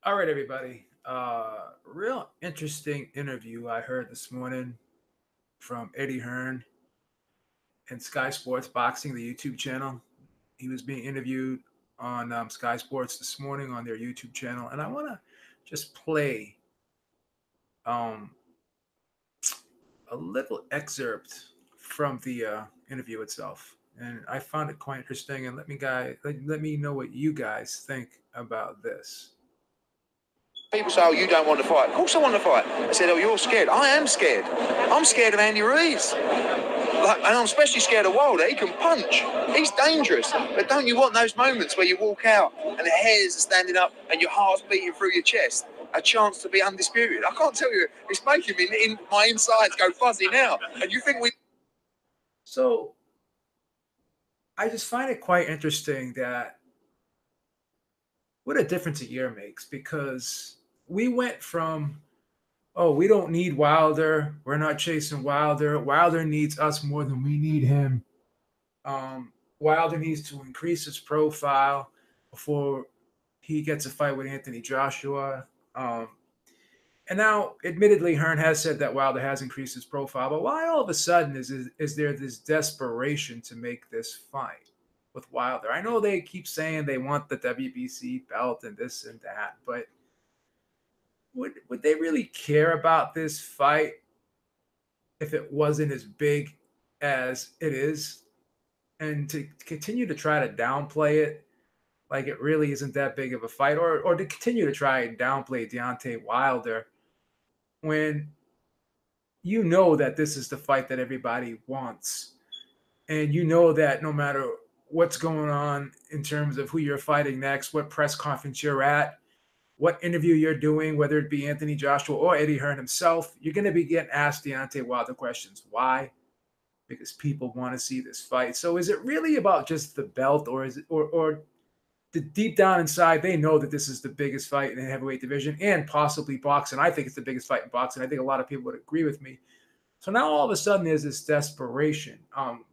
All right, everybody. Real interesting interview I heard this morning from Eddie Hearn and Sky Sports Boxing, the YouTube channel. He was being interviewed on Sky Sports this morning on their YouTube channel, and I want to just play um, a little excerpt from the interview itself. And I found it quite interesting. And let me know what you guys think about this. People say, oh, you don't want to fight. Of course I want to fight. I said, oh, you're scared. I am scared. I'm scared of Andy Ruiz. And I'm especially scared of Wilder. He can punch. He's dangerous. But don't you want those moments where you walk out and the hairs are standing up and your heart's beating through your chest? A chance to be undisputed. I can't tell you. It's making me, my insides go fuzzy now. And you think we... So I just find it quite interesting that what a difference a year makes because we went from, oh, we don't need Wilder. We're not chasing Wilder. Wilder needs us more than we need him. Wilder needs to increase his profile before he gets a fight with Anthony Joshua. And now, admittedly, Hearn has said that Wilder has increased his profile, but why all of a sudden is there this desperation to make this fight with Wilder? I know they keep saying they want the WBC belt and this and that, but would they really care about this fight if it wasn't as big as it is? And to continue to try to downplay it like it really isn't that big of a fight, or to continue to try and downplay Deontay Wilder when you know that this is the fight that everybody wants. And you know that no matter what's going on in terms of who you're fighting next, what press conference you're at, what interview you're doing, whether it be Anthony Joshua or Eddie Hearn himself, you're going to be getting asked Deontay Wilder questions. Why? Because people want to see this fight. So is it really about just the belt, or is it, or the deep down inside, they know that this is the biggest fight in the heavyweight division and possibly boxing. I think it's the biggest fight in boxing. I think a lot of people would agree with me. So now all of a sudden there's this desperation.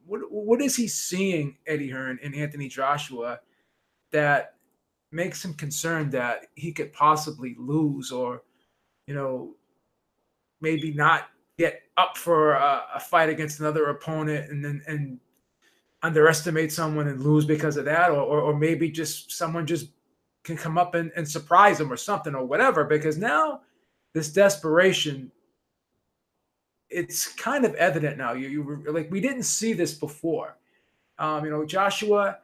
What is he seeing, Eddie Hearn and Anthony Joshua, that makes him concerned that he could possibly lose, or, you know, maybe not get up for a fight against another opponent and then underestimate someone and lose because of that, or maybe just someone just can come up and surprise them or something or whatever, because now this desperation, it's kind of evident now. You were like, we didn't see this before. Joshua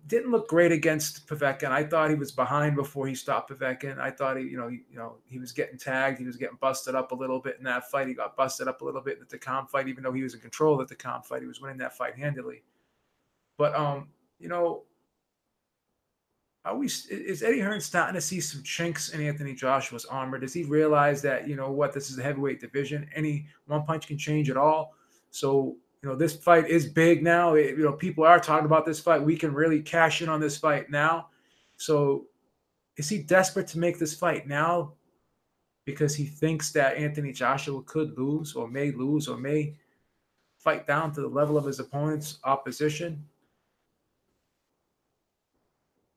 didn't look great against Povetkin. I thought he was behind before he stopped Povetkin. I thought he was getting tagged. He was getting busted up a little bit in that fight. He got busted up a little bit in the Takam fight, even though he was in control of the Takam fight. He was winning that fight handily. But is Eddie Hearn starting to see some chinks in Anthony Joshua's armor? Does he realize that, this is a heavyweight division? Any one punch can change it all. So, this fight is big now. People are talking about this fight. We can really cash in on this fight now. So is he desperate to make this fight now because he thinks that Anthony Joshua could lose or may fight down to the level of his opponent's opposition?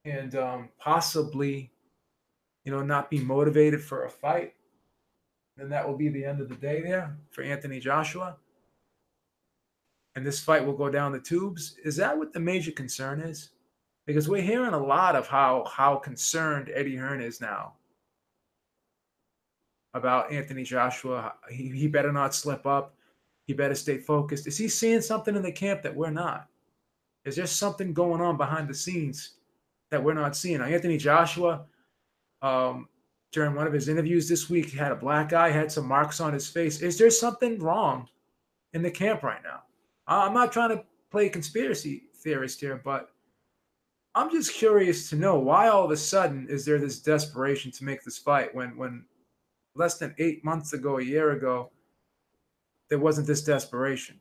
And possibly, not be motivated for a fight, then that will be the end of the day there for Anthony Joshua. And this fight will go down the tubes. Is that what the major concern is? Because we're hearing a lot of how concerned Eddie Hearn is now about Anthony Joshua. He better not slip up. He better stay focused. Is he seeing something in the camp that we're not? Is there something going on behind the scenes that we're not seeing? Now, Anthony Joshua, during one of his interviews this week, had a black eye, had some marks on his face. Is there something wrong in the camp right now? I'm not trying to play conspiracy theorist here, but I'm just curious to know why all of a sudden is there this desperation to make this fight when less than 8 months ago, a year ago, there wasn't this desperation.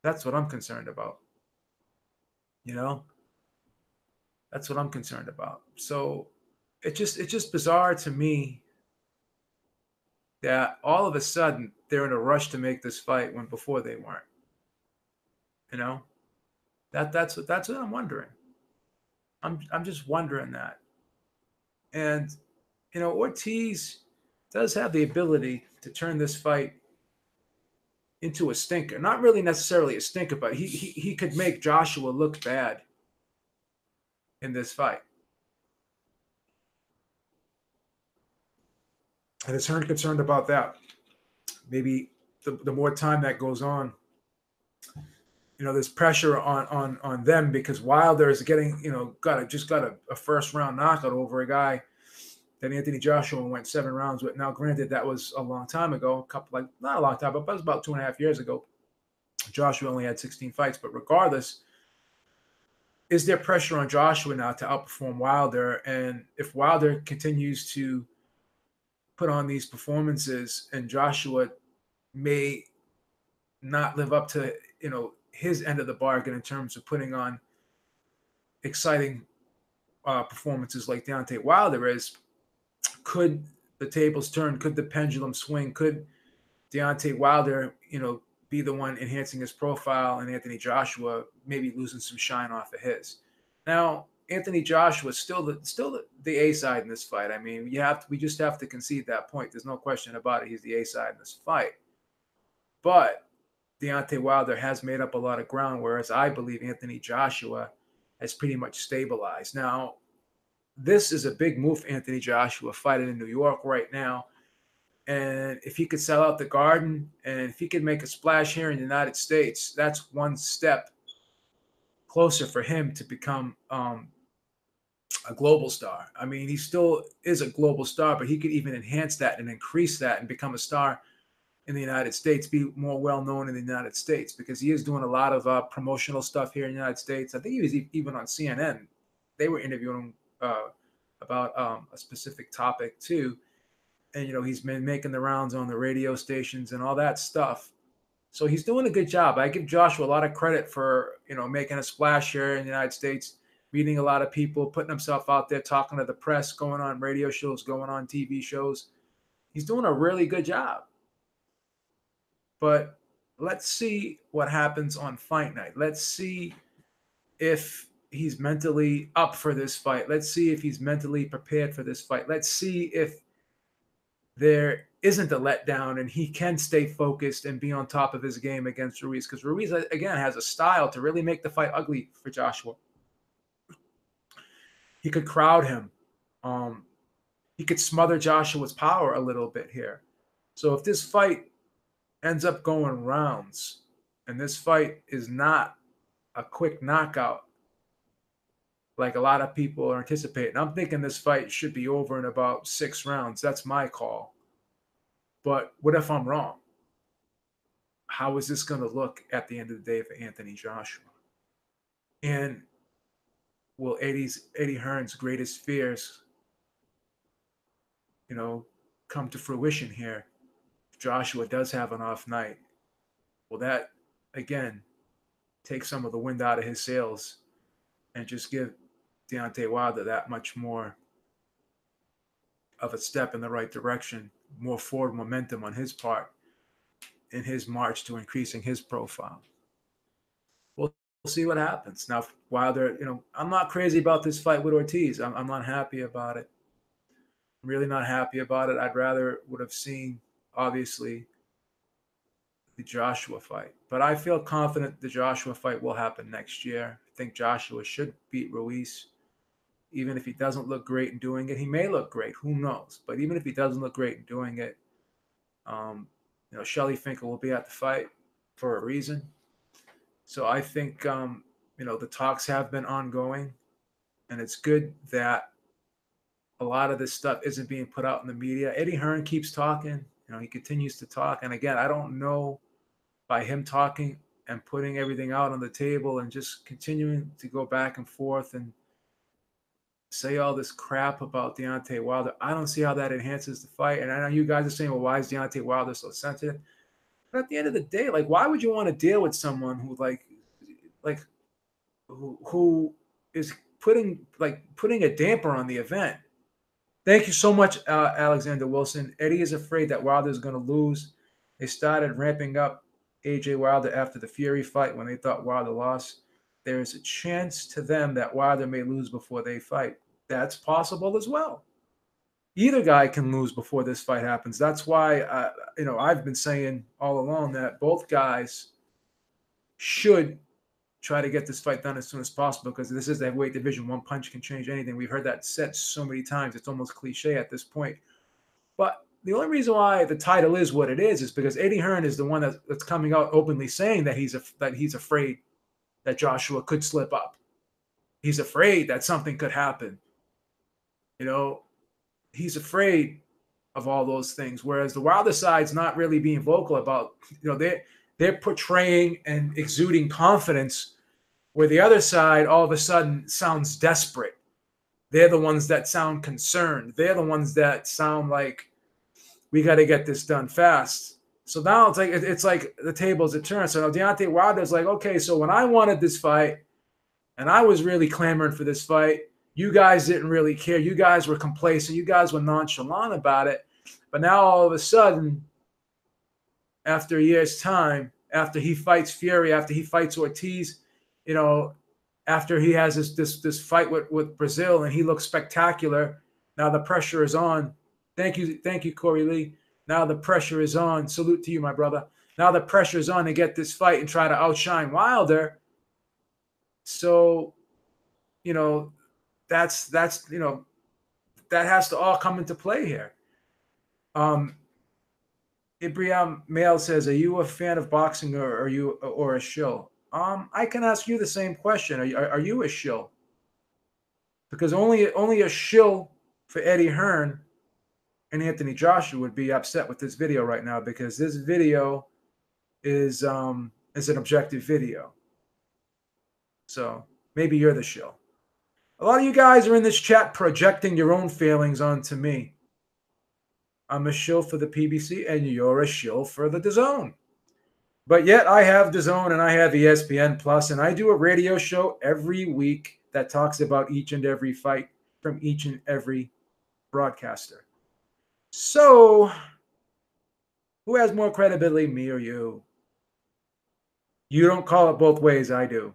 That's what I'm concerned about. That's what I'm concerned about. So it's just bizarre to me that all of a sudden they're in a rush to make this fight when before they weren't. That's what I'm wondering. I'm just wondering that. And, Ortiz does have the ability to turn this fight into a stinker. Not really necessarily a stinker, but he could make Joshua look bad in this fight. And is Hearn concerned about that? Maybe the more time that goes on, there's pressure on them because Wilder is getting, got a first round knockout over a guy that Anthony Joshua went 7 rounds with. Now, granted, that was a long time ago, not a long time, but it was about 2.5 years ago. Joshua only had 16 fights, but regardless, is there pressure on Joshua now to outperform Wilder? And if Wilder continues to put on these performances and Joshua may not live up to, his end of the bargain in terms of putting on exciting performances like Deontay Wilder is, could the tables turn? Could the pendulum swing? Could Deontay Wilder, be the one enhancing his profile and Anthony Joshua maybe losing some shine off of his? Now, Anthony Joshua is still the A side in this fight. I mean, we just have to concede that point. There's no question about it. He's the A side in this fight. But Deontay Wilder has made up a lot of ground, whereas I believe Anthony Joshua has pretty much stabilized. Now, this is a big move for Anthony Joshua fighting in New York right now. And if he could sell out the Garden and if he could make a splash here in the United States, that's one step closer for him to become a global star. I mean, he still is a global star, but he could even enhance that and increase that and become a star in the United States, be more well-known in the United States, because he is doing a lot of promotional stuff here in the United States. I think he was even on CNN. They were interviewing him about a specific topic too. And, he's been making the rounds on the radio stations and all that stuff. So he's doing a good job. I give Joshua a lot of credit for, making a splash here in the United States, meeting a lot of people, putting himself out there, talking to the press, going on radio shows, going on TV shows. He's doing a really good job. But let's see what happens on fight night. Let's see if he's mentally up for this fight. Let's see if he's mentally prepared for this fight. Let's see if there isn't a letdown and he can stay focused and be on top of his game against Ruiz, because Ruiz, again, has a style to really make the fight ugly for Joshua. He could crowd him. He could smother Joshua's power a little bit here. So if this fight ends up going rounds and this fight is not a quick knockout like a lot of people are anticipating, I'm thinking this fight should be over in about 6 rounds. That's my call. But what if I'm wrong? How is this going to look at the end of the day for Anthony Joshua? And will Eddie Hearn's greatest fears, come to fruition here? If Joshua does have an off night, will that, again, take some of the wind out of his sails and just give Deontay Wilder that much more of a step in the right direction, more forward momentum on his part in his march to increasing his profile? We'll see what happens. Now, Wilder, I'm not crazy about this fight with Ortiz. I'm not happy about it. I'm really not happy about it. I'd rather would have seen, obviously, the Joshua fight. But I feel confident the Joshua fight will happen next year. I think Joshua should beat Ruiz. Even if he doesn't look great in doing it, he may look great. Who knows? But even if he doesn't look great in doing it, Shelly Finkel will be at the fight for a reason. So I think, the talks have been ongoing, and it's good that a lot of this stuff isn't being put out in the media. Eddie Hearn keeps talking. He continues to talk. And again, I don't know, by him talking and putting everything out on the table and just continuing to go back and forth and say all this crap about Deontay Wilder, I don't see how that enhances the fight. And I know you guys are saying, well, why is Deontay Wilder so sensitive? But at the end of the day, why would you want to deal with someone who who is putting a damper on the event? Thank you so much, Alexander Wilson. Eddie is afraid that Wilder is going to lose. They started ramping up AJ Wilder after the Fury fight when they thought Wilder lost. There is a chance to them that Wilder may lose before they fight. That's possible as well. either guy can lose before this fight happens. That's why, I've been saying all along that both guys should try to get this fight done as soon as possible, because this is the heavyweight division. One punch can change anything. We've heard that said so many times. It's almost cliche at this point. But the only reason why the title is what it is because Eddie Hearn is the one that's coming out openly saying that he's afraid that Joshua could slip up. He's afraid that something could happen. He's afraid of all those things. Whereas the Wilder side's not really being vocal about, they're portraying and exuding confidence, where the other side all of a sudden sounds desperate. They're the ones that sound concerned. They're the ones that sound like, we got to get this done fast. So now it's like the tables are turned. So now Deontay Wilder's like, okay, so when I wanted this fight and I was really clamoring for this fight, you guys didn't really care. You guys were complacent. You guys were nonchalant about it. But now all of a sudden, after a year's time, after he fights Fury, after he fights Ortiz, after he has this fight with Brazil and he looks spectacular, now the pressure is on. Thank you, Corey Lee. Now the pressure is on. Salute to you, my brother. Now the pressure is on to get this fight and try to outshine Wilder. So, that has to all come into play here. Ibrahim Mail says, "Are you a fan of boxing or a shill?" I can ask you the same question. Are you a shill? Because only a shill for Eddie Hearn and Anthony Joshua would be upset with this video right now, because this video is an objective video. So maybe you're the shill. A lot of you guys are in this chat projecting your own failings onto me. I'm a shill for the PBC and you're a shill for the DAZN. But yet I have DAZN and I have ESPN Plus, and I do a radio show every week that talks about each and every fight from each and every broadcaster. So, who has more credibility, me or you? You don't call it both ways, I do.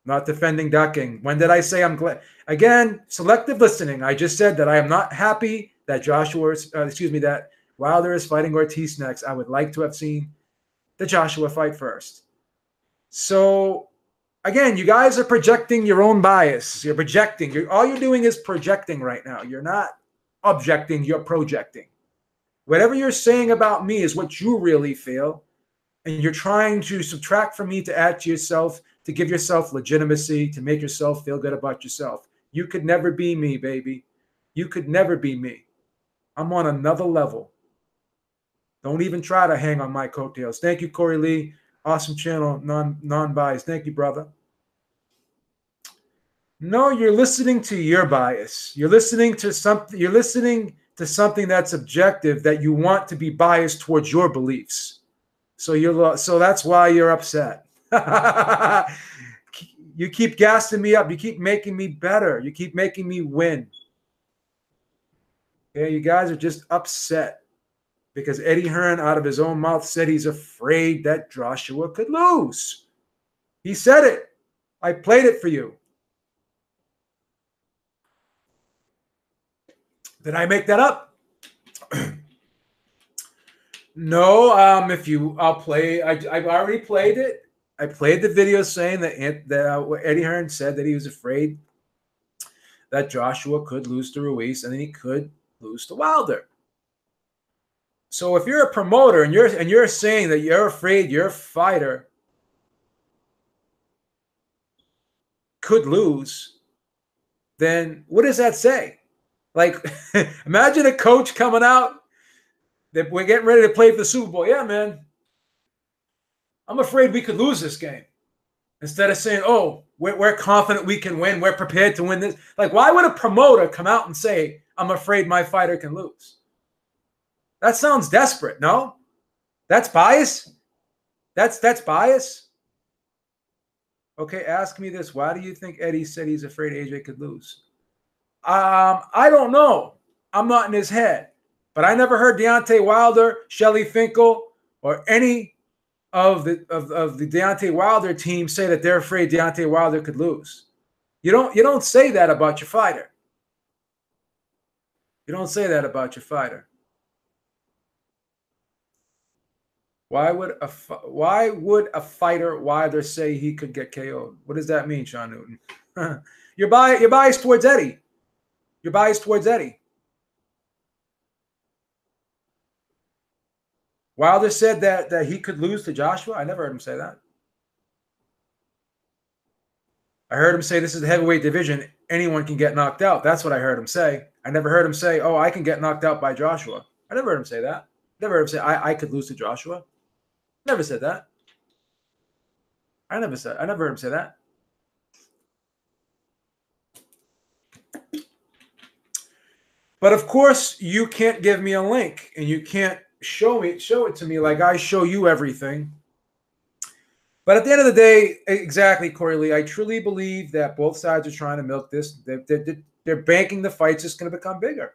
Not defending ducking. When did I say I'm glad? Again, selective listening. I just said that I am not happy that that Wilder is fighting Ortiz next. I would like to have seen the Joshua fight first. So, again, you guys are projecting your own bias. You're projecting. All you're doing is projecting right now. You're not objecting, you're projecting. Whatever you're saying about me is what you really feel, and you're trying to subtract from me to add to yourself, to give yourself legitimacy, to make yourself feel good about yourself. You could never be me, baby. You could never be me. I'm on another level. Don't even try to hang on my coattails. Thank you, Corey Lee. Awesome channel, non-biased. Thank you, brother. No, you're listening to your bias. You're listening to something that's objective, that you want to be biased towards your beliefs. So that's why you're upset. You keep gassing me up. You keep making me better. You keep making me win. Okay, you guys are just upset because Eddie Hearn, out of his own mouth, said he's afraid that Joshua could lose. He said it. I played it for you. Did I make that up? No. I'll play. I've already played it. I played the video saying that Eddie Hearn said that he was afraid that Joshua could lose to Ruiz and then he could lose to Wilder. So if you're a promoter and you're saying that you're afraid your fighter could lose, then what does that say? Like, imagine a coach coming out that we're getting ready to play for the Super Bowl. Yeah, man, I'm afraid we could lose this game. Instead of saying, oh, we're confident we can win, we're prepared to win this. Like, why would a promoter come out and say, I'm afraid my fighter can lose? That sounds desperate, no? That's bias. That's bias. Okay, ask me this. Why do you think Eddie said he's afraid AJ could lose? I don't know. I'm not in his head. But I never heard Deontay Wilder, Shelly Finkel, or any of the Deontay Wilder team say that they're afraid Deontay Wilder could lose. You don't say that about your fighter. You don't say that about your fighter. Why would a fighter Wilder say he could get KO'd? What does that mean, Sean Newton? You're biased towards Eddie. You're biased towards Eddie. Wilder said that he could lose to Joshua. I never heard him say that. I heard him say this is the heavyweight division. Anyone can get knocked out. That's what I heard him say. I never heard him say, oh, I can get knocked out by Joshua. I never heard him say that. Never heard him say, I could lose to Joshua. Never said that. I never heard him say that. But of course, you can't give me a link and you can't show it to me like I show you everything. But at the end of the day, exactly, Corey Lee, I truly believe that both sides are trying to milk this. They're banking the fight's just going to become bigger.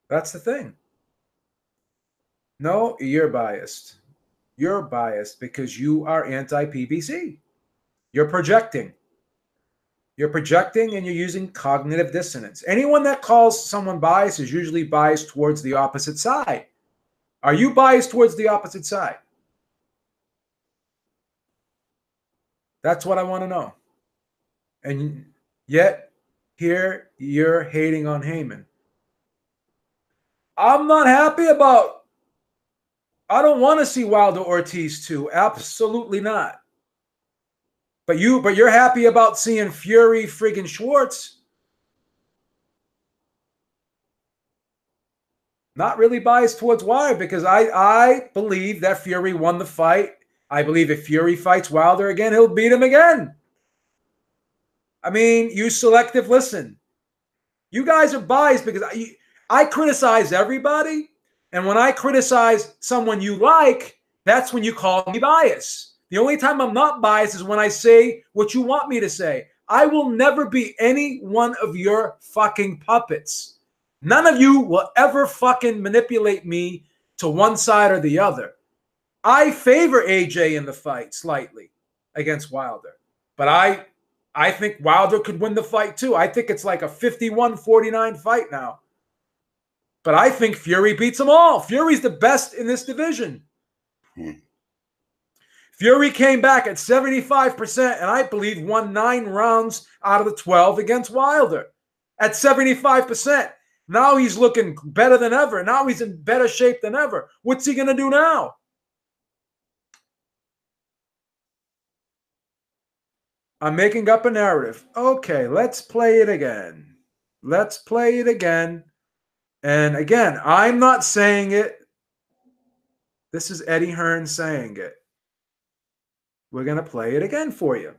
That's the thing. No, you're biased. You're biased because you are anti-PBC. You're projecting. You're projecting and you're using cognitive dissonance. Anyone that calls someone biased is usually biased towards the opposite side. Are you biased towards the opposite side? That's what I want to know. And yet, here you're hating on Heyman. I'm not happy about. I don't want to see Wilder Ortiz 2. Absolutely not. But you're happy about seeing Fury friggin' Schwartz. Not really biased towards Wilder because I believe that Fury won the fight. I believe if Fury fights Wilder again, he'll beat him again. I mean, you selective listen. You guys are biased because I criticize everybody. And when I criticize someone you like, that's when you call me biased. The only time I'm not biased is when I say what you want me to say. I will never be any one of your fucking puppets. None of you will ever fucking manipulate me to one side or the other. I favor AJ in the fight slightly against Wilder. But I think Wilder could win the fight too. I think it's like a 51-49 fight now. But I think Fury beats them all. Fury's the best in this division. Fury came back at 75% and I believe won 9 rounds out of the 12 against Wilder at 75%. Now he's looking better than ever. Now he's in better shape than ever. What's he going to do now? I'm making up a narrative. Okay, let's play it again. Let's play it again. And again, I'm not saying it. This is Eddie Hearn saying it. We're going to play it again for you.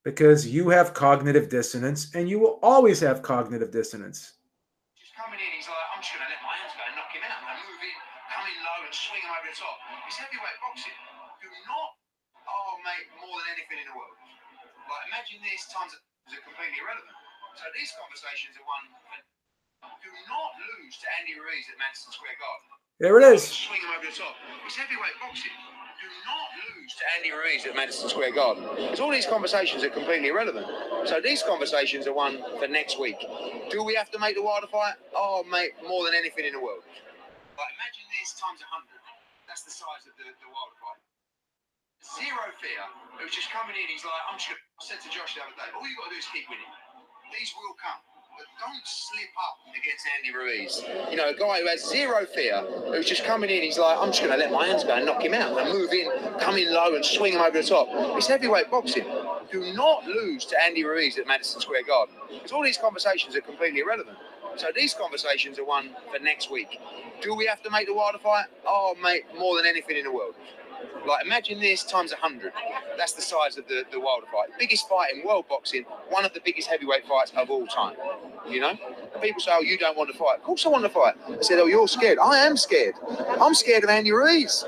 Because you have cognitive dissonance, and you will always have cognitive dissonance. Just coming in, he's like, I'm just going to let my hands go and knock him out. And move in, come in low and swing him over the top. It's heavyweight boxing. Do not, mate, more than anything in the world. Like, imagine this times are completely irrelevant. So these conversations are one. Do not lose to Andy Ruiz at Madison Square Garden. There it is. Swing him over the top. It's heavyweight boxing. Do not lose to Andy Ruiz at Madison Square Garden. Because all these conversations are completely irrelevant. So these conversations are one for next week. Do we have to make the Wilder fight? Oh, mate, more than anything in the world. Like, imagine this times 100. That's the size of the Wilder fight. Zero fear. It was just coming in. He's like, I said to Josh the other day, all you got to do is keep winning. These will come. But don't slip up against Andy Ruiz. You know, a guy who has zero fear, who's just coming in, he's like, I'm just going to let my hands go and knock him out and move in, come in low and swing him over the top. It's heavyweight boxing. Do not lose to Andy Ruiz at Madison Square Garden. Because all these conversations are completely irrelevant. So these conversations are one for next week. Do we have to make the Wilder fight? Oh, mate, more than anything in the world. Like, imagine this times 100. That's the size of the Wilder fight. Biggest fight in world boxing, one of the biggest heavyweight fights of all time. You know? And people say, oh, you don't want to fight. Of course I want to fight. I said, oh, you're scared. I am scared. I'm scared of Andy Ruiz.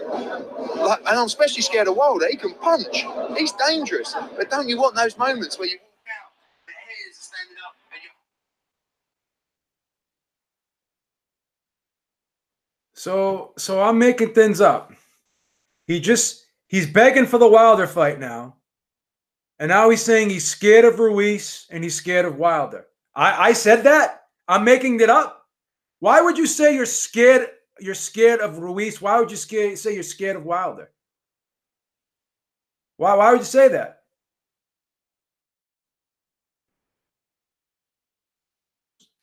Like, and I'm especially scared of Wilder. He can punch. He's dangerous. But don't you want those moments where you walk out, the hairs are standing up, and you... So I'm making things up. He's begging for the Wilder fight now. And now he's saying he's scared of Ruiz and he's scared of Wilder. I said that? I'm making it up. Why would you say you're scared? You're scared of Ruiz. Why would you say you're scared of Wilder? Why would you say that?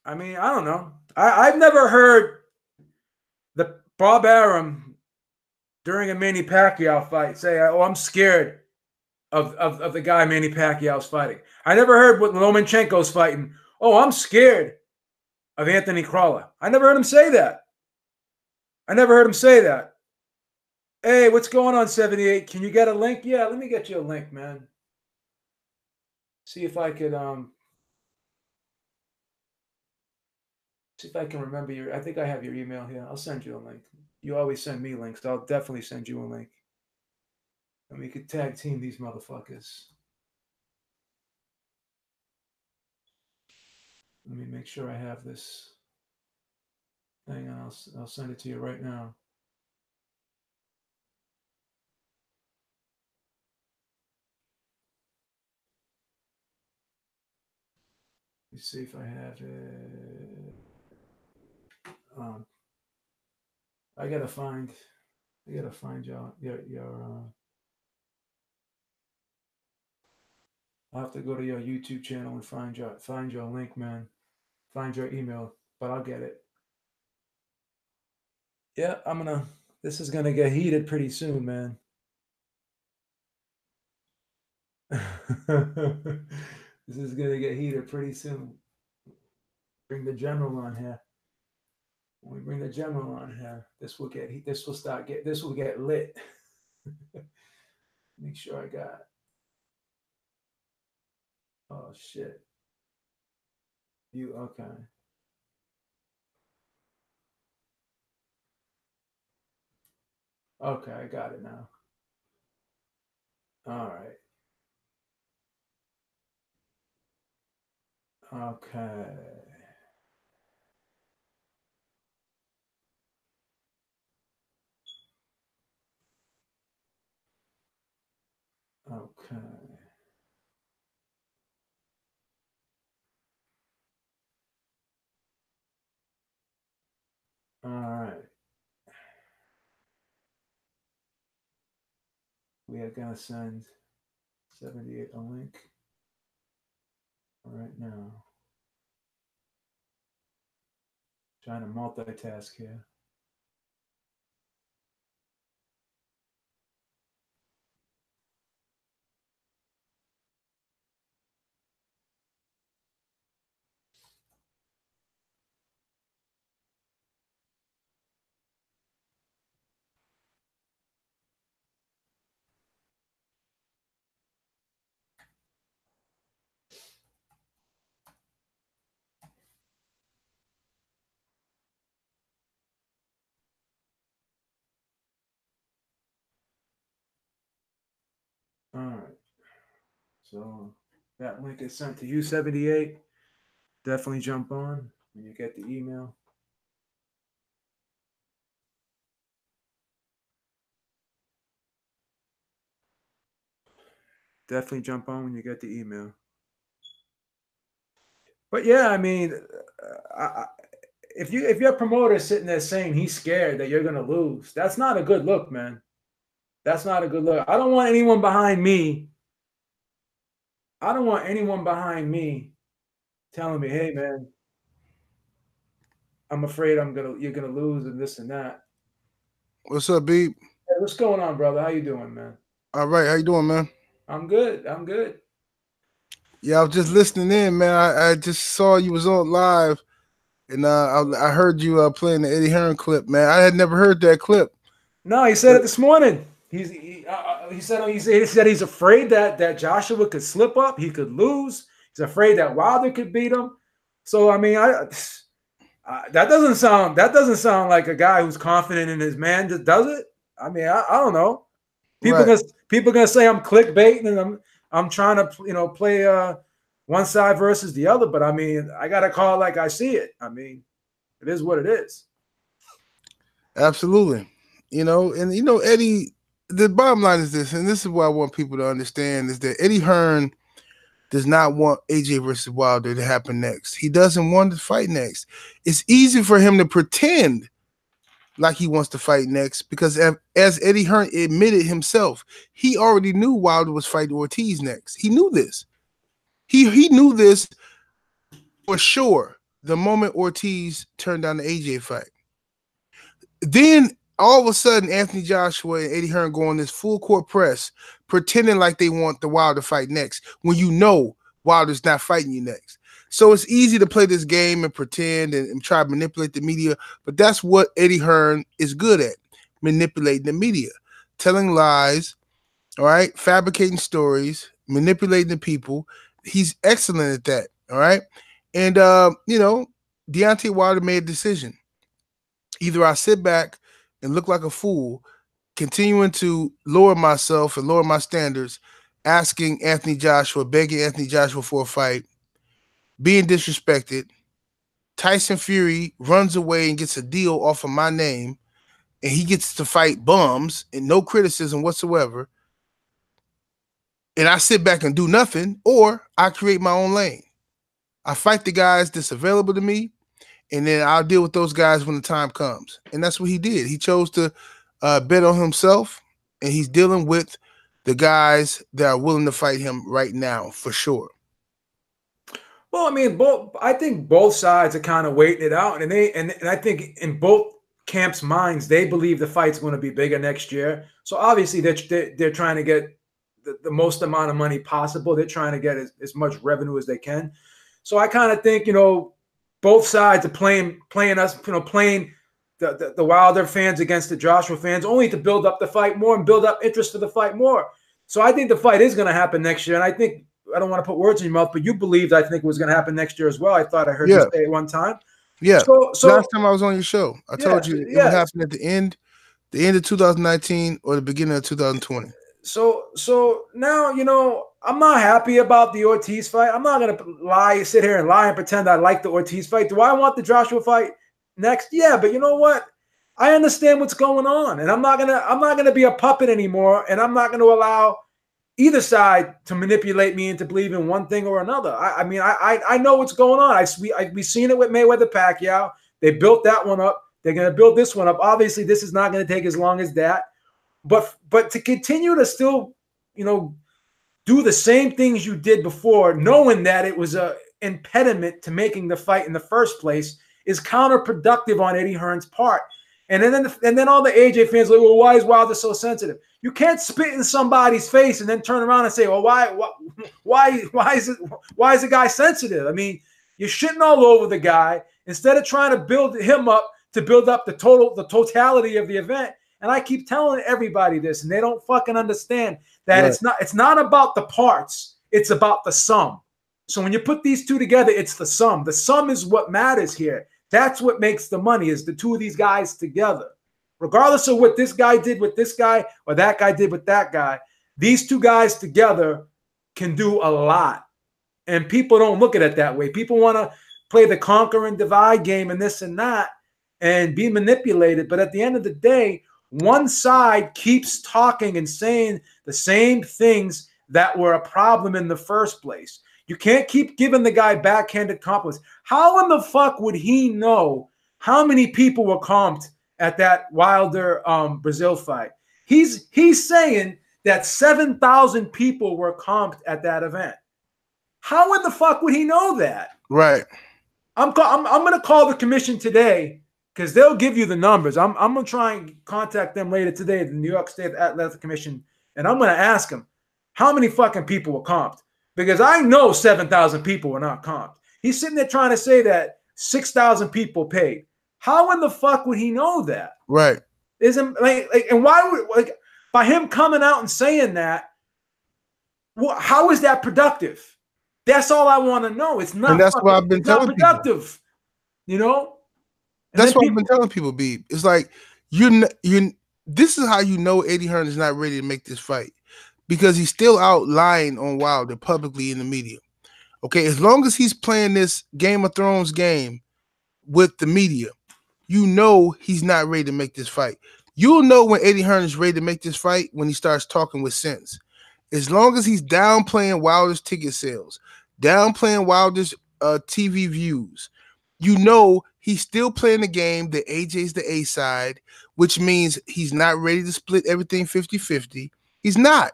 I mean, I don't know. I've never heard the Bob Arum during a Manny Pacquiao fight say, "Oh, I'm scared of the guy Manny Pacquiao's fighting." I never heard what Lomachenko's fighting. "Oh, I'm scared of Anthony Crawler." I never heard him say that. I never heard him say that. Hey, what's going on, 78? Can you get a link? Yeah, let me get you a link, man. See if I could see if I can remember your. I think I have your email here. I'll send you a link. You always send me links. So I'll definitely send you a link. And we could tag team these motherfuckers. Let me make sure I have this thing, and I'll send it to you right now. Let me see if I have it. I gotta find your. I'll have to go to your YouTube channel and find your link, man. Find your email, but I'll get it. Yeah, This is gonna get heated pretty soon, man. This is gonna get heated pretty soon. Bring the general on here. When we bring the general on here, this will get lit. Make sure I got. Oh shit. You okay? Okay, I got it now. All right. Okay. Okay. All right. We are gonna send 78 a link right now. Trying to multitask here. All right. So that link is sent to you, 78. Definitely jump on when you get the email. Definitely jump on when you get the email. But yeah, I mean, if your promoter is sitting there saying he's scared that you're gonna lose, that's not a good look, man. That's not a good look. I don't want anyone behind me. I don't want anyone behind me telling me, "Hey, man, I'm afraid you're gonna lose and this and that." What's up, Beep? Hey, what's going on, brother? How you doing, man? All right, how you doing, man? I'm good. I'm good. Yeah, I was just listening in, man. I just saw you was on live, and I heard you playing the Eddie Hearn clip, man. I had never heard that clip. No, he said it this morning. He said he's afraid that Joshua could slip up, he could lose. He's afraid that Wilder could beat him. So I mean, that doesn't sound like a guy who's confident in his man. Just does it? I mean, I don't know. People gonna say I'm clickbaiting and I'm trying to play one side versus the other. But I mean, I gotta call it like I see it. I mean, it is what it is. Absolutely. And Eddie the bottom line is this, and this is what I want people to understand, is that Eddie Hearn does not want AJ versus Wilder to happen next. He doesn't want to fight next. It's easy for him to pretend like he wants to fight next because as Eddie Hearn admitted himself, he already knew Wilder was fighting Ortiz next. He knew this. He knew this for sure the moment Ortiz turned down the AJ fight. Then all of a sudden, Anthony Joshua and Eddie Hearn go on this full court press, pretending like they want the Wilder fight next, when you know Wilder's not fighting you next. So it's easy to play this game and pretend and try to manipulate the media, but that's what Eddie Hearn is good at, manipulating the media, telling lies, all right, fabricating stories, manipulating the people. He's excellent at that, all right? And, Deontay Wilder made a decision. Either I sit back and look like a fool, continuing to lower myself and lower my standards, asking Anthony Joshua, begging Anthony Joshua for a fight, being disrespected. Tyson Fury runs away and gets a deal off of my name, and he gets to fight bums and no criticism whatsoever. And I sit back and do nothing, or I create my own lane. I fight the guys that's available to me, and then I'll deal with those guys when the time comes. And that's what he did. He chose to bet on himself, and he's dealing with the guys that are willing to fight him right now, for sure. Well, I mean, I think both sides are kind of waiting it out, and I think in both camps' minds, they believe the fight's going to be bigger next year. So obviously, they're trying to get the most amount of money possible. They're trying to get as much revenue as they can. So I kind of think, both sides are playing us, playing the Wilder fans against the Joshua fans, only to build up the fight more and build up interest for the fight more. So I think the fight is going to happen next year, and I think, I don't want to put words in your mouth, but you believed, I think, it was going to happen next year as well. I thought I heard you say it one time. Yeah. So last time I was on your show, I told you it would happen at the end of 2019 or the beginning of 2020. So now, I'm not happy about the Ortiz fight. I'm not going to sit here and lie and pretend I like the Ortiz fight. Do I want the Joshua fight next? Yeah, but you know what? I understand what's going on, and I'm not gonna be a puppet anymore, and I'm not going to allow either side to manipulate me into believing one thing or another. I know what's going on. We've seen it with Mayweather Pacquiao. They built that one up. They're going to build this one up. Obviously, this is not going to take as long as that. But to continue to still, do the same things you did before, knowing that it was an impediment to making the fight in the first place, is counterproductive on Eddie Hearn's part. And then all the AJ fans are like, well, why is Wilder so sensitive? You can't spit in somebody's face and then turn around and say, well, why is the guy sensitive? I mean, you're shitting all over the guy instead of trying to build him up to build up the totality of the event. And I keep telling everybody this, and they don't fucking understand that it's not about the parts, it's about the sum. So when you put these two together, it's the sum. The sum is what matters here. That's what makes the money, is the two of these guys together. Regardless of what this guy did with this guy or that guy did with that guy, these two guys together can do a lot. And people don't look at it that way. People want to play the conquer and divide game and this and that and be manipulated. But at the end of the day, one side keeps talking and saying the same things that were a problem in the first place. You can't keep giving the guy backhanded compliments. How in the fuck would he know how many people were comped at that Wilder Brazil fight? He's saying that 7,000 people were comped at that event. How in the fuck would he know that? Right. I'm going to call the commission today, because they'll give you the numbers. I'm going to try and contact them later today, the New York State Athletic Commission, and I'm going to ask them how many fucking people were comped, because I know 7,000 people were not comped. He's sitting there trying to say that 6,000 people paid. How in the fuck would he know that? Right. And why would, by him coming out and saying that, how is that productive? That's all I want to know. It's not. And that's what I've been telling productive. People. That's what I've been telling people, B. It's like this is how you know Eddie Hearn is not ready to make this fight, because he's still out lying on Wilder publicly in the media. Okay, as long as he's playing this Game of Thrones game with the media, you know he's not ready to make this fight. You'll know when Eddie Hearn is ready to make this fight when he starts talking with sense. As long as he's downplaying Wilder's ticket sales, downplaying Wilder's TV views, you know he's still playing the game that AJ's the A side, which means he's not ready to split everything 50-50. He's not.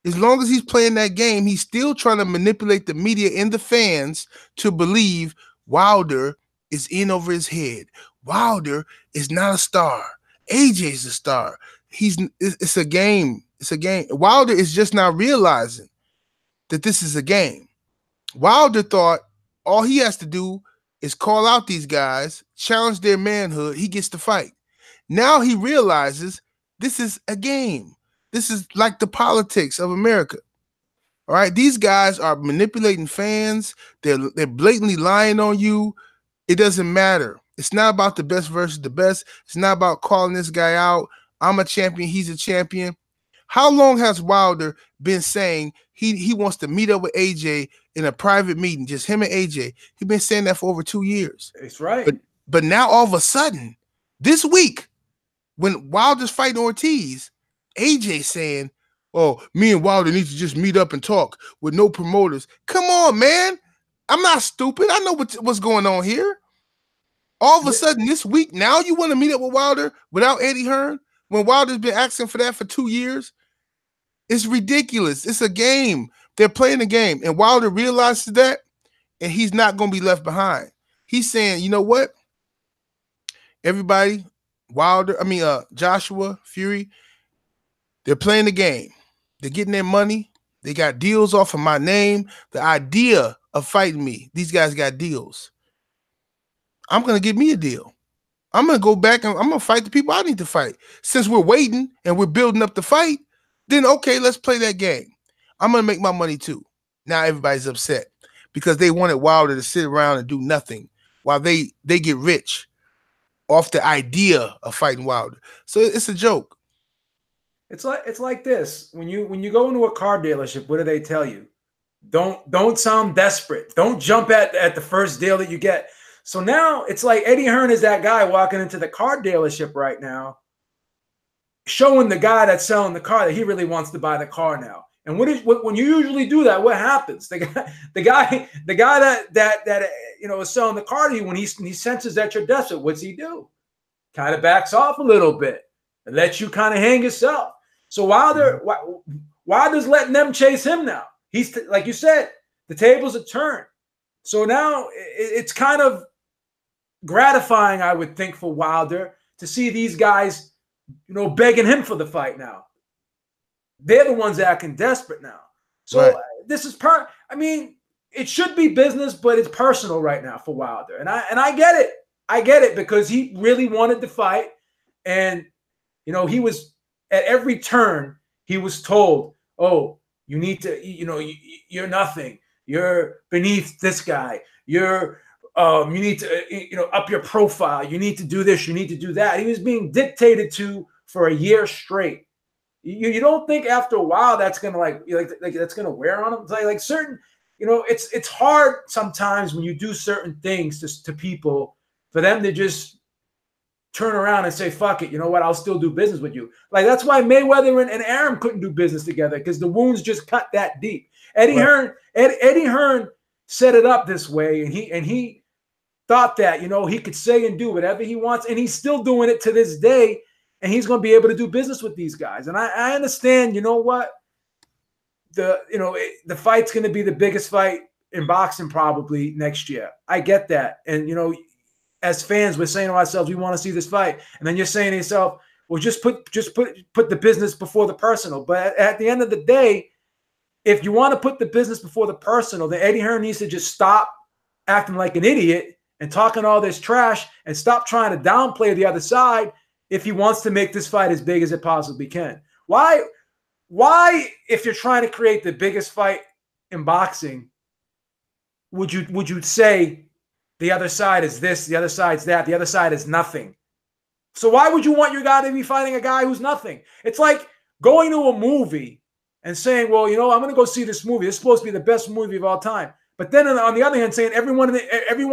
As long as he's playing that game, he's still trying to manipulate the media and the fans to believe Wilder is in over his head. Wilder is not a star. AJ's a star. It's a game. It's a game. Wilder is just now realizing that this is a game. Wilder thought all he has to do is call out these guys, challenge their manhood, he gets to fight. Now he realizes this is a game. This is like the politics of America. All right, these guys are manipulating fans. They're blatantly lying on you. It doesn't matter. It's not about the best versus the best. It's not about calling this guy out. I'm a champion. He's a champion. How long has Wilder been saying he wants to meet up with AJ in a private meeting, just him and AJ? He's been saying that for over 2 years. That's right. But now all of a sudden, this week, when Wilder's fighting Ortiz, AJ saying, oh, me and Wilder need to just meet up and talk with no promoters. Come on, man. I'm not stupid. I know what's going on here. All of a sudden this week, now you want to meet up with Wilder without Eddie Hearn when Wilder's been asking for that for 2 years? It's ridiculous. It's a game. They're playing a game. And Wilder realizes that, and he's not going to be left behind. He's saying, you know what? Everybody, Joshua, Fury, they're playing the game. They're getting their money. They got deals off of my name. The idea of fighting me, these guys got deals. I'm going to get me a deal. I'm going to go back and I'm going to fight the people I need to fight. Since we're waiting and we're building up the fight, then okay, let's play that game. I'm going to make my money too. Now everybody's upset because they wanted Wilder to sit around and do nothing while they get rich off the idea of fighting Wilder. So it's a joke. It's like this. When you go into a car dealership, what do they tell you? Don't sound desperate. Don't jump at the first deal that you get. So now it's like Eddie Hearn is that guy walking into the car dealership right now, showing the guy that's selling the car that he really wants to buy the car now. And when you usually do that, what happens? The guy that is selling the car to you, when he senses that you're desperate, what's he do? Kind of backs off a little bit and lets you kind of hang yourself. So Wilder's letting them chase him now. He's like you said, the tables are turned. So now it's kind of gratifying, I would think, for Wilder to see these guys, begging him for the fight now. They're the ones acting desperate now. So right. This is it should be business, but it's personal right now for Wilder. And I get it. I get it because he really wanted to fight. And, he was at every turn, he was told, oh, you need to, you're nothing. You're beneath this guy. You need to, up your profile. You need to do this. You need to do that. He was being dictated to for a year straight. You don't think after a while that's gonna like that's gonna wear on him? It's like certain, it's hard sometimes when you do certain things to people for them to just turn around and say, fuck it, you know what, I'll still do business with you. Like that's why Mayweather and Arum couldn't do business together, because the wounds just cut that deep. Eddie Hearn set it up this way, and he thought that, he could say and do whatever he wants, and he's still doing it to this day, and he's going to be able to do business with these guys. And I understand, the fight's going to be the biggest fight in boxing probably next year. I get that. And, as fans, we're saying to ourselves, we want to see this fight. And then you're saying to yourself, well, just put the business before the personal. But at the end of the day, if you want to put the business before the personal, then Eddie Hearn needs to just stop acting like an idiot and talking all this trash and stop trying to downplay the other side if he wants to make this fight as big as it possibly can. Why, if you're trying to create the biggest fight in boxing, would you say the other side is this, the other side's that, the other side is nothing? So why would you want your guy to be fighting a guy who's nothing? It's like going to a movie and saying, well, I'm going to go see this movie. It's supposed to be the best movie of all time. But then on the other hand, saying everyone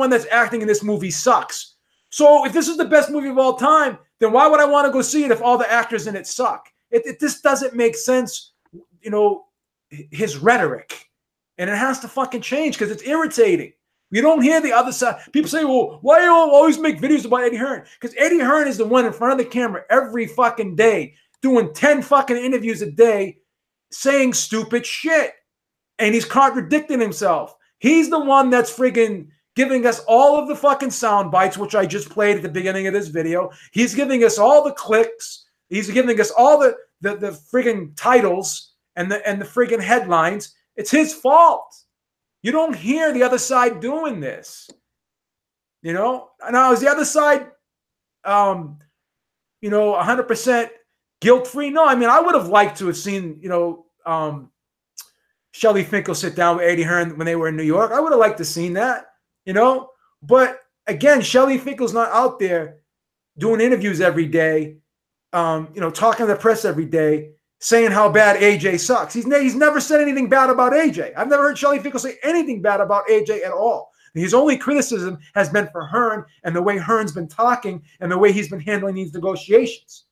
that's acting in this movie sucks. So if this is the best movie of all time, then why would I want to go see it if all the actors in it suck? It just doesn't make sense, you know, his rhetoric. And it has to fucking change because it's irritating. You don't hear the other side. People say, well, why do you always make videos about Eddie Hearn? Because Eddie Hearn is the one in front of the camera every fucking day, doing 10 fucking interviews a day, saying stupid shit. And he's contradicting himself. He's the one that's friggin' giving us all of the fucking sound bites, which I just played at the beginning of this video. He's giving us all the clicks. He's giving us all the friggin' titles and the friggin' headlines. It's his fault. You don't hear the other side doing this. You know? Now, is the other side, you know, 100% guilt-free? No, I mean, I would have liked to have seen, you know, Shelly Finkel sit down with Eddie Hearn when they were in New York. I would have liked to have seen that, you know? But, again, Shelly Finkel's not out there doing interviews every day, you know, talking to the press every day, saying how bad AJ sucks. He's never said anything bad about AJ. I've never heard Shelly Finkel say anything bad about AJ at all. His only criticism has been for Hearn and the way Hearn's been talking and the way he's been handling these negotiations.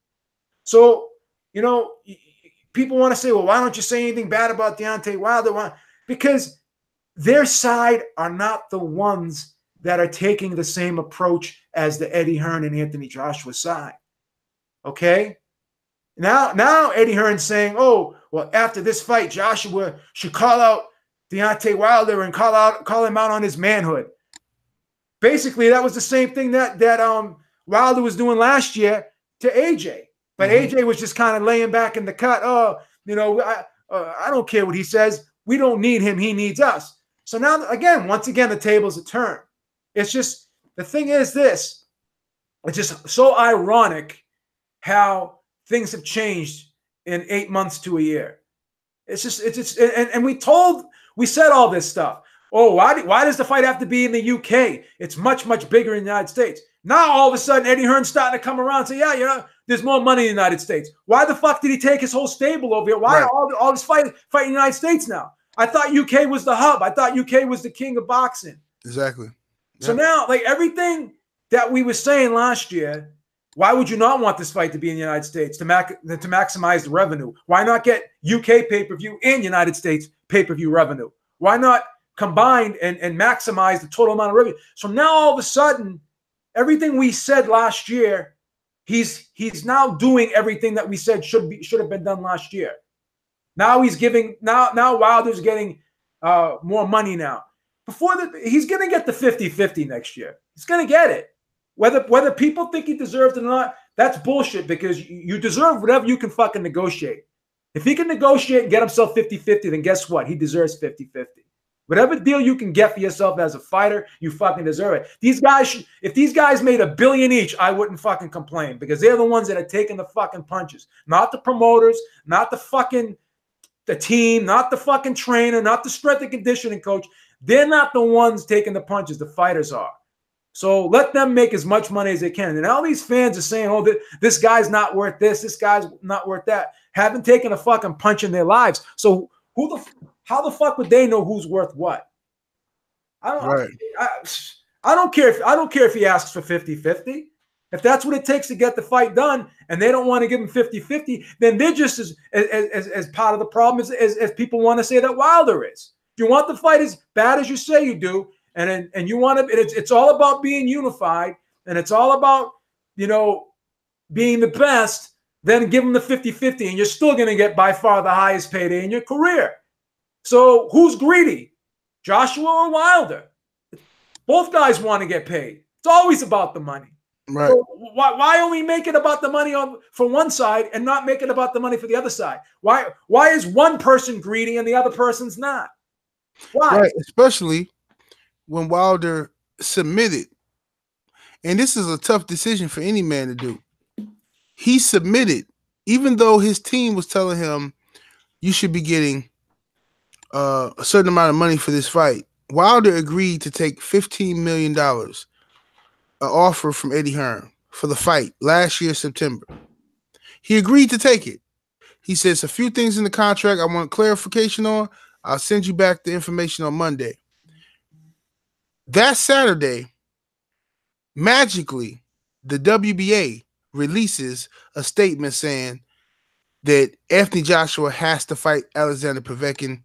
So, you know, people want to say, well, why don't you say anything bad about Deontay Wilder? Because their side are not the ones that are taking the same approach as the Eddie Hearn and Anthony Joshua side. Okay? Now Eddie Hearn's saying, oh, well, after this fight, Joshua should call out Deontay Wilder and call him out on his manhood. Basically, that was the same thing that Wilder was doing last year to AJ. But AJ was just kind of laying back in the cut. Oh, you know, I don't care what he says. We don't need him. He needs us. So now, once again, the tables are turned. It's just, the thing is this. It's just so ironic how things have changed in 8 months to a year. It's just, and we said all this stuff. Oh, why does the fight have to be in the UK? It's much, much bigger in the United States. Now, all of a sudden, Eddie Hearn's starting to come around and say, yeah, you know, there's more money in the United States. Why the fuck did he take his whole stable over here? Why are all this fight in the United States now? I thought UK was the hub. I thought UK was the king of boxing. Exactly. Yep. So now, like, everything that we were saying last year, why would you not want this fight to be in the United States to maximize the revenue? Why not get UK pay-per-view and United States pay-per-view revenue? Why not combine and maximize the total amount of revenue? So now all of a sudden, everything we said last year, he's now doing everything that we said should have been done last year. Now he's giving now Wilder's getting more money now. He's going to get the 50-50 next year. He's going to get it. Whether people think he deserves it or not, that's bullshit, because you deserve whatever you can fucking negotiate. If he can negotiate and get himself 50-50, then guess what? He deserves 50-50. Whatever deal you can get for yourself as a fighter, you fucking deserve it. If these guys made $1 billion each, I wouldn't fucking complain, because they're the ones that are taking the fucking punches. Not the promoters, not the team, not the fucking trainer, not the strength and conditioning coach. They're not the ones taking the punches. The fighters are. So let them make as much money as they can. And all these fans are saying, oh, this guy's not worth this guy's not worth that. Haven't taken a fucking punch in their lives. So how the fuck would they know who's worth what? I don't care if he asks for 50-50. If that's what it takes to get the fight done and they don't want to give him 50-50, then they're just as part of the problem as people want to say that Wilder is. If you want the fight as bad as you say you do, and you want to, it's all about being unified, and it's all about, you know, being the best, then give them the 50-50, and you're still going to get by far the highest payday in your career. So who's greedy, Joshua or Wilder? Both guys want to get paid. It's always about the money. Right. So why only make it about the money for one side and not make it about the money for the other side? Why is one person greedy and the other person's not? Why? Right. Especially when Wilder submitted. And this is a tough decision for any man to do. He submitted, even though his team was telling him, you should be getting a certain amount of money for this fight. Wilder agreed to take $15 million, an offer from Eddie Hearn for the fight last year, September. He agreed to take it. He says a few things in the contract I want clarification on. I'll send you back the information on Monday. That Saturday, magically, the WBA releases a statement saying that Anthony Joshua has to fight Alexander Povetkin.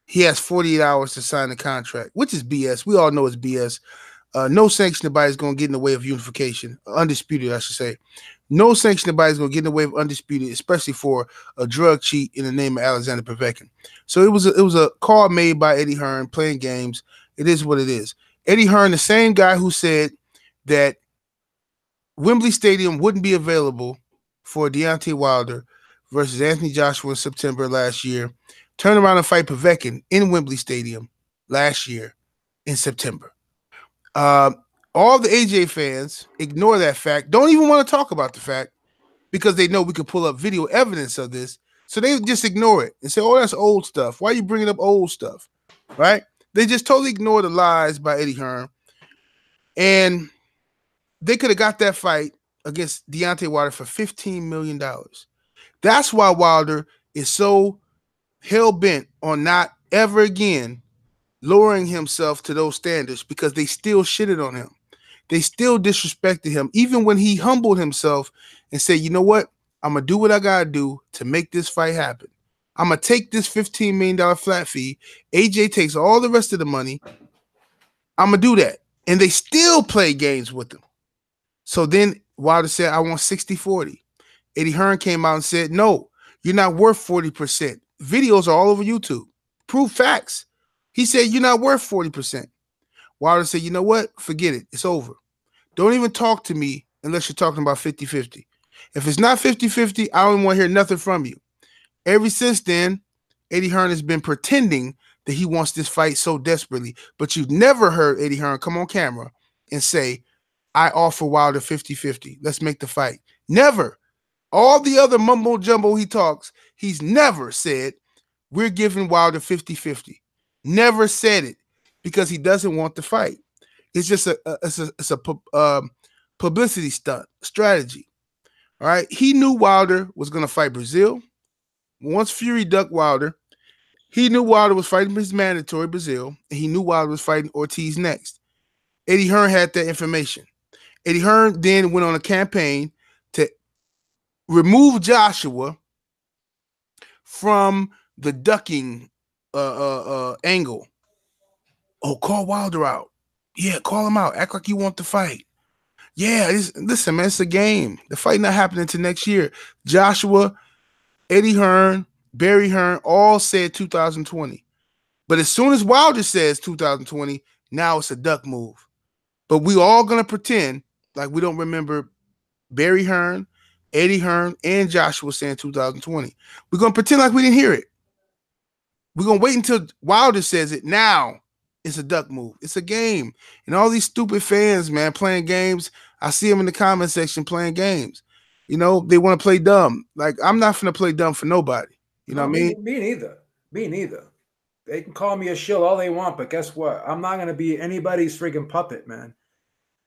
He has 48 hours to sign the contract, which is BS. We all know it's BS. No sanctioned body is going to get in the way of unification. Undisputed, I should say. No sanctioned body is going to get in the way of undisputed, especially for a drug cheat in the name of Alexander Povetkin. So it was a call made by Eddie Hearn playing games. It is what it is. Eddie Hearn, the same guy who said that Wembley Stadium wouldn't be available for Deontay Wilder versus Anthony Joshua in September last year, turned around and fight Povetkin in Wembley Stadium last year in September. All the AJ fans ignore that fact, don't even want to talk about the fact because they know we could pull up video evidence of this. So they just ignore it and say, oh, that's old stuff. Why are you bringing up old stuff? Right? They just totally ignore the lies by Eddie Hearn. And they could have got that fight against Deontay Wilder for $15 million. That's why Wilder is so hell-bent on not ever again lowering himself to those standards, because they still shitted on him. They still disrespected him, even when he humbled himself and said, you know what? I'm going to do what I got to do to make this fight happen. I'm going to take this $15 million flat fee. AJ takes all the rest of the money. I'm going to do that. And they still play games with him. So then Wilder said, I want 60-40. Eddie Hearn came out and said, no, you're not worth 40%. Videos are all over YouTube. Prove facts. He said, you're not worth 40%. Wilder said, you know what? Forget it. It's over. Don't even talk to me unless you're talking about 50-50. If it's not 50-50, I don't want to hear nothing from you. Ever since then, Eddie Hearn has been pretending that he wants this fight so desperately, but you've never heard Eddie Hearn come on camera and say, I offer Wilder 50-50. Let's make the fight. Never. All the other mumbo jumbo he talks, he's never said, we're giving Wilder 50-50. Never said it, because he doesn't want the fight. It's just a publicity stunt strategy. All right. He knew Wilder was going to fight Brazil. Once Fury ducked Wilder, he knew Wilder was fighting his mandatory Brazil, and he knew Wilder was fighting Ortiz next. Eddie Hearn had that information. Eddie Hearn then went on a campaign to remove Joshua from the ducking angle. Oh, call Wilder out. Yeah, call him out. Act like you want the fight. Yeah, listen, man, it's a game. The fight not happening until next year. Joshua, Eddie Hearn, Barry Hearn all said 2020. But as soon as Wilder says 2020, now it's a duck move. But we all going to pretend like we don't remember Barry Hearn, Eddie Hearn, and Joshua saying 2020. We're going to pretend like we didn't hear it. We're going to wait until Wilder says it. Now it's a duck move. It's a game. And all these stupid fans, man, playing games, I see them in the comment section playing games. You know, they want to play dumb. Like, I'm not going to play dumb for nobody. You know what I mean? Me neither. Me neither. They can call me a shill all they want, but guess what? I'm not going to be anybody's friggin' puppet, man.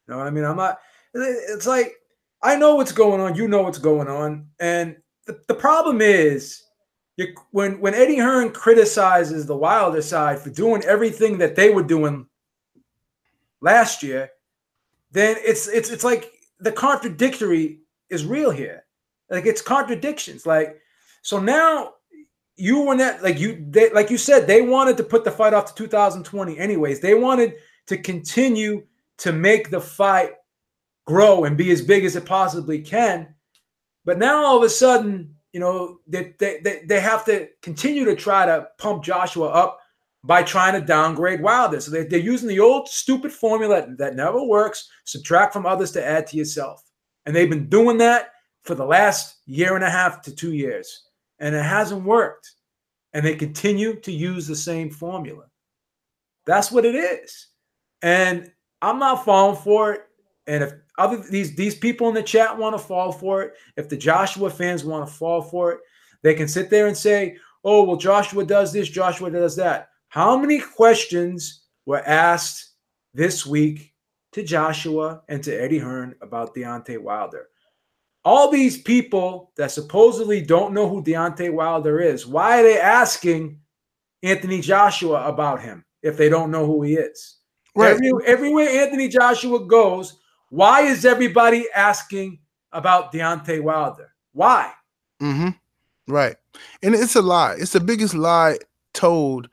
You know what I mean? I'm not. It's like, I know what's going on. You know what's going on. And the problem is, when Eddie Hearn criticizes the Wilder side for doing everything that they were doing last year, then it's like the contradictory is real here. Like, it's contradictions. Like, so now you were not, like you said, they wanted to put the fight off to 2020 anyways. They wanted to continue to make the fight grow and be as big as it possibly can. But now all of a sudden, you know, they have to continue to try to pump Joshua up by trying to downgrade Wilder. So they're using the old stupid formula that never works: subtract from others to add to yourself. And they've been doing that for the last 1.5 to 2 years. And it hasn't worked. And they continue to use the same formula. That's what it is. And I'm not falling for it. And if these people in the chat want to fall for it, if the Joshua fans want to fall for it, they can sit there and say, oh, well, Joshua does this, Joshua does that. How many questions were asked this week to Joshua and to Eddie Hearn about Deontay Wilder? All these people that supposedly don't know who Deontay Wilder is, why are they asking Anthony Joshua about him if they don't know who he is? Right. Everywhere Anthony Joshua goes, why is everybody asking about Deontay Wilder. Why? Mm-hmm. Right. And it's a lie. It's the biggest lie told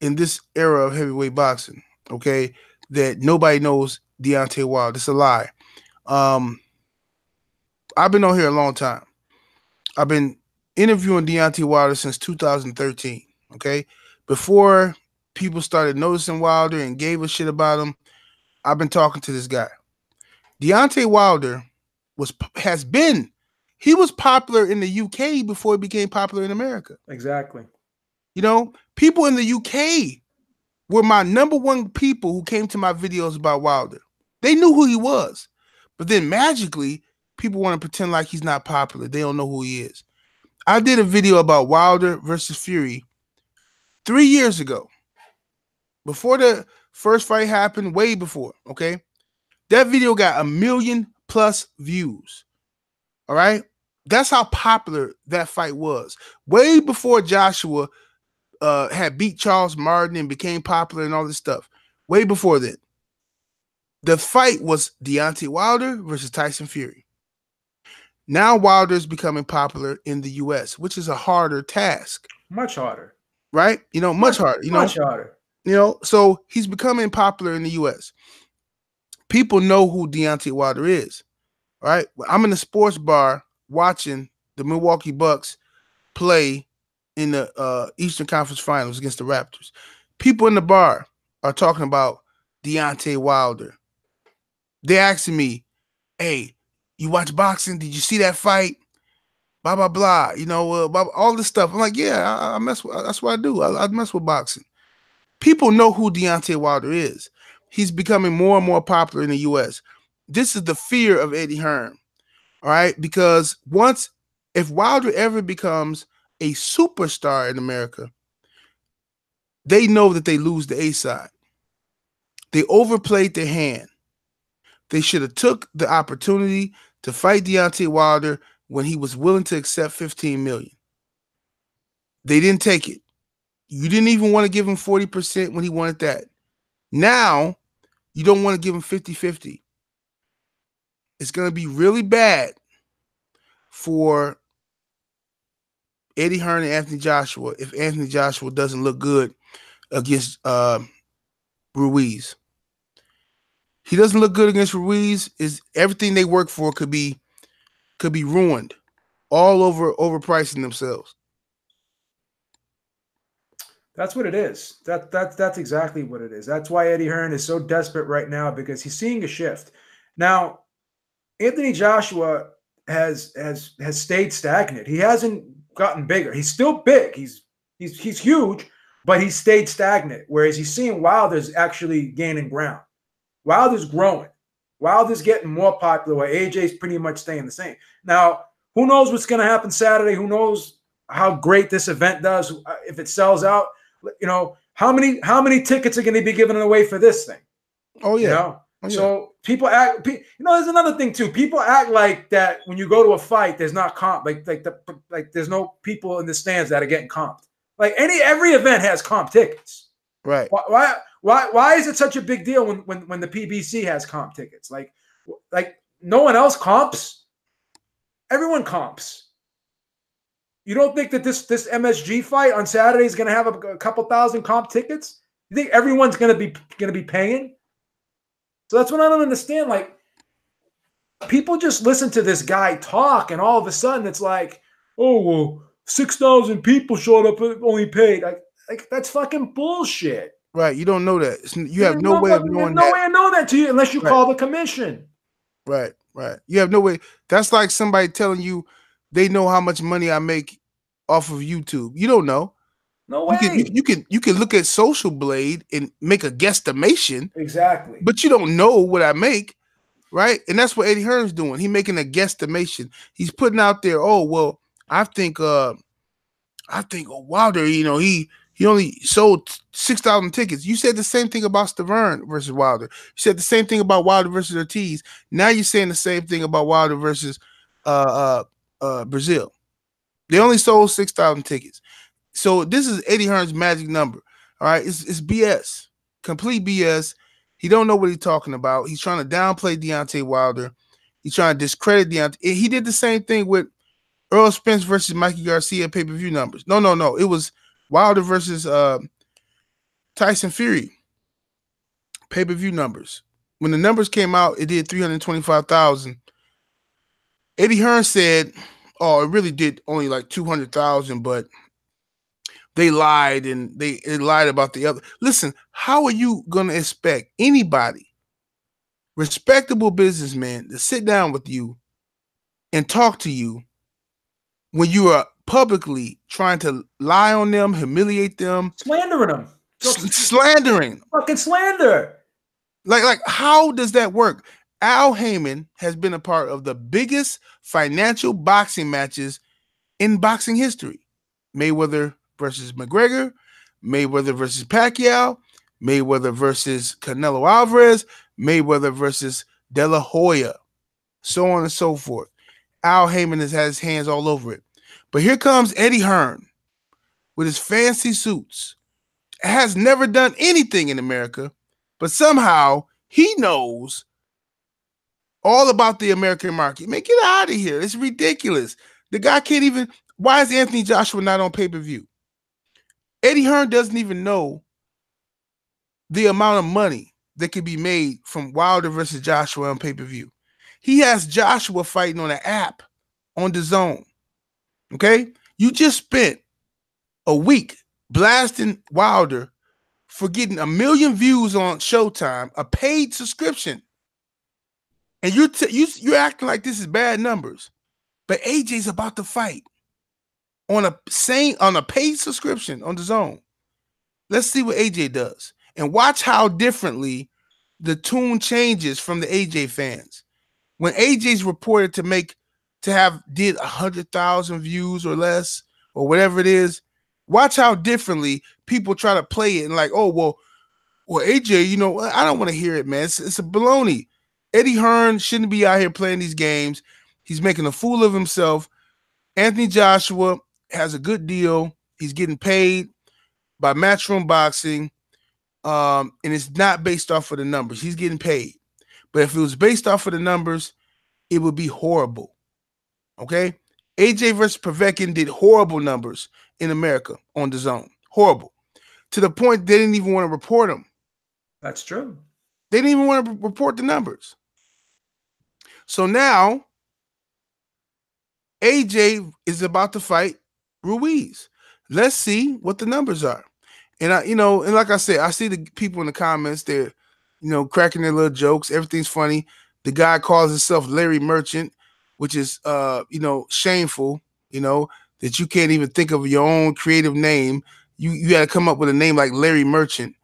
in this era of heavyweight boxing. Okay, that nobody knows Deontay Wilder. It's a lie. Um, I've been on here a long time. I've been interviewing Deontay Wilder since 2013. Okay, before people started noticing Wilder and gave a shit about him, I've been talking to this guy. Deontay Wilder he was popular in the UK before he became popular in America. Exactly. You know, people in the UK were my number one people who came to my videos about Wilder. They knew who he was. But then magically, people want to pretend like he's not popular. They don't know who he is. I did a video about Wilder versus Fury 3 years ago. Before the first fight happened, way before, okay? That video got 1 million plus views. All right? That's how popular that fight was. Way before Joshua had beat Charles Martin and became popular and all this stuff. Way before that. The fight was Deontay Wilder versus Tyson Fury. Now Wilder's becoming popular in the US, which is a harder task. Much harder. Right? You know, much harder. You know, much harder. You know, so he's becoming popular in the US. People know who Deontay Wilder is. All right? I'm in a sports bar watching the Milwaukee Bucks play in the Eastern Conference Finals against the Raptors. People in the bar are talking about Deontay Wilder. They're asking me, hey, you watch boxing? Did you see that fight? Blah, blah, blah. You know, all this stuff. I'm like, yeah, I mess with, that's what I do. I mess with boxing. People know who Deontay Wilder is. He's becoming more and more popular in the U.S. This is the fear of Eddie Hearn. All right? Because if Wilder ever becomes a superstar in America, they know that they lose the A side. They overplayed their hand. They should have took the opportunity to fight Deontay Wilder when he was willing to accept $15 million. They didn't take it. You didn't even want to give him 40% when he wanted that. Now, you don't want to give him 50-50. It's going to be really bad for Eddie Hearn and Anthony Joshua if Anthony Joshua doesn't look good against Ruiz. He doesn't look good against Ruiz. Is everything they work for could be ruined, all overpricing themselves. That's what it is. That's exactly what it is. That's why Eddie Hearn is so desperate right now, because he's seeing a shift. Now, Anthony Joshua has stayed stagnant. He hasn't gotten bigger. He's still big. He's huge, but he's stayed stagnant. Whereas he's seeing Wilder's actually gaining ground. Wilder's growing. Wilder's getting more popular, while AJ's pretty much staying the same. Now, who knows what's going to happen Saturday? Who knows how great this event does if it sells out? You know, how many tickets are going to be given away for this thing? Oh yeah. You know? Oh, yeah. So people act. You know, there's another thing too. People act like that when you go to a fight, there's not comp. Like there's no people in the stands that are getting comped. Like every event has comp tickets. Right. Why is it such a big deal when the PBC has comp tickets? Like no one else comps. Everyone comps. You don't think that this MSG fight on Saturday is going to have a couple thousand comp tickets? You think everyone's going to be paying? So that's what I don't understand. Like, people just listen to this guy talk, and all of a sudden it's like, oh well, 6,000 people showed up, only paid. Like that's fucking bullshit. Right. You don't know that. You have no way of knowing that. No way to know that to you unless you call the commission. Right. Right. You have no way. That's like somebody telling you they know how much money I make off of YouTube. You don't know. No way. You can look at Social Blade and make a guesstimation. Exactly. But you don't know what I make, right? And that's what Eddie Hearn's doing. He's making a guesstimation. He's putting out there, oh well, I think Wilder, you know, he only sold 6,000 tickets. You said the same thing about Stavern versus Wilder. You said the same thing about Wilder versus Ortiz. Now you're saying the same thing about Wilder versus Brazil. They only sold 6,000 tickets. So this is Eddie Hearn's magic number. All right, it's BS, complete BS. He don't know what he's talking about. He's trying to downplay Deontay Wilder. He's trying to discredit Deontay. He did the same thing with Earl Spence versus Mikey Garcia pay-per-view numbers. No. It was Wilder versus Tyson Fury pay-per-view numbers. When the numbers came out, it did 325,000. Eddie Hearn said, "Oh, it really did only like 200,000, but they lied and they lied about the other." Listen, how are you gonna expect anybody, respectable businessman, to sit down with you and talk to you when you are publicly trying to lie on them, humiliate them, slandering them, slandering, fucking slander? Like, how does that work? Al Heyman has been a part of the biggest financial boxing matches in boxing history. Mayweather versus McGregor, Mayweather versus Pacquiao, Mayweather versus Canelo Alvarez, Mayweather versus De La Hoya, so on and so forth. Al Heyman has had his hands all over it. But here comes Eddie Hearn with his fancy suits. Has never done anything in America, but somehow he knows all about the American market. Man, get out of here. It's ridiculous. The guy can't even. Why is Anthony Joshua not on pay-per-view? Eddie Hearn doesn't even know the amount of money that could be made from Wilder versus Joshua on pay-per-view. He has Joshua fighting on an app on DAZN. Okay? You just spent a week blasting Wilder for getting 1 million views on Showtime, a paid subscription. And you're acting like this is bad numbers. But AJ's about to fight on a paid subscription on DAZN. Let's see what AJ does. And watch how differently the tune changes from the AJ fans. When AJ's reported to have did 100,000 views or less, or whatever it is, watch how differently people try to play it and like, oh, well, AJ, I don't want to hear it, man. It's a baloney. Eddie Hearn shouldn't be out here playing these games. He's making a fool of himself. Anthony Joshua has a good deal. He's getting paid by Matchroom Boxing, and it's not based off of the numbers. He's getting paid. But if it was based off of the numbers, it would be horrible. Okay? AJ versus Povetkin did horrible numbers in America on DAZN. Horrible. To the point they didn't even want to report them. That's true. They didn't even want to report the numbers. So now, AJ is about to fight Ruiz. Let's see what the numbers are. And and like I said, I see the people in the comments, they're, cracking their little jokes. Everything's funny. The guy calls himself Larry Merchant, which is, shameful, that you can't even think of your own creative name. You got to come up with a name like Larry Merchant.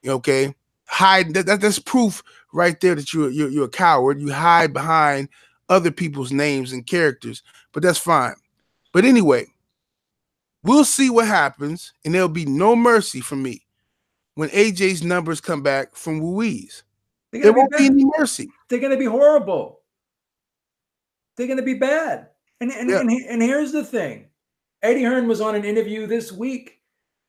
Okay. Hide that's proof right there that you're a coward. You hide behind other people's names and characters, but that's fine. But anyway, we'll see what happens, and there'll be no mercy from me when AJ's numbers come back from Ruiz. There won't be any mercy. They're going to be horrible. They're going to be bad. And here's the thing. Eddie Hearn was on an interview this week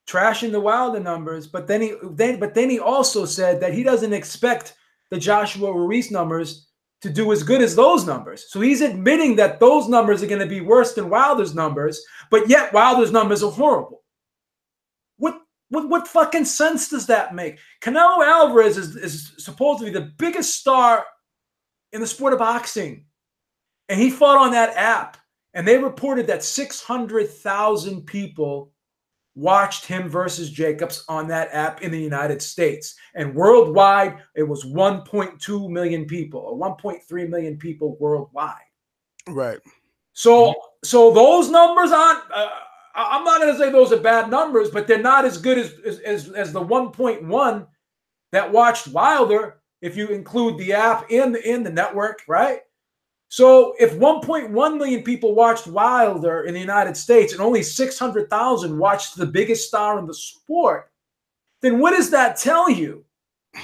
trashing the Wilder numbers, but then he also said that he doesn't expect the Joshua Ruiz numbers to do as good as those numbers. So he's admitting that those numbers are going to be worse than Wilder's numbers, but yet Wilder's numbers are horrible. What fucking sense does that make? Canelo Alvarez is supposed to be the biggest star in the sport of boxing, and he fought on that app, and they reported that 600,000 people watched him versus Jacobs on that app in the United States. And worldwide, it was 1.2 million people or 1.3 million people worldwide. Right. So those numbers aren't, I'm not going to say those are bad numbers, but they're not as good as the 1.1 that watched Wilder, if you include the app in the network, right? So if 1.1 million people watched Wilder in the United States and only 600,000 watched the biggest star in the sport, then what does that tell you?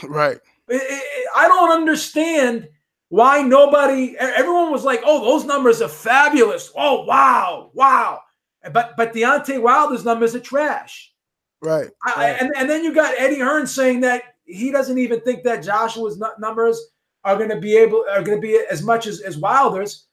Right. I don't understand why everyone was like, oh, those numbers are fabulous. Oh, wow. But Deontay Wilder's numbers are trash. Right. And then you got Eddie Hearn saying that he doesn't even think that Joshua's numbers are going to be as much as Wilder's.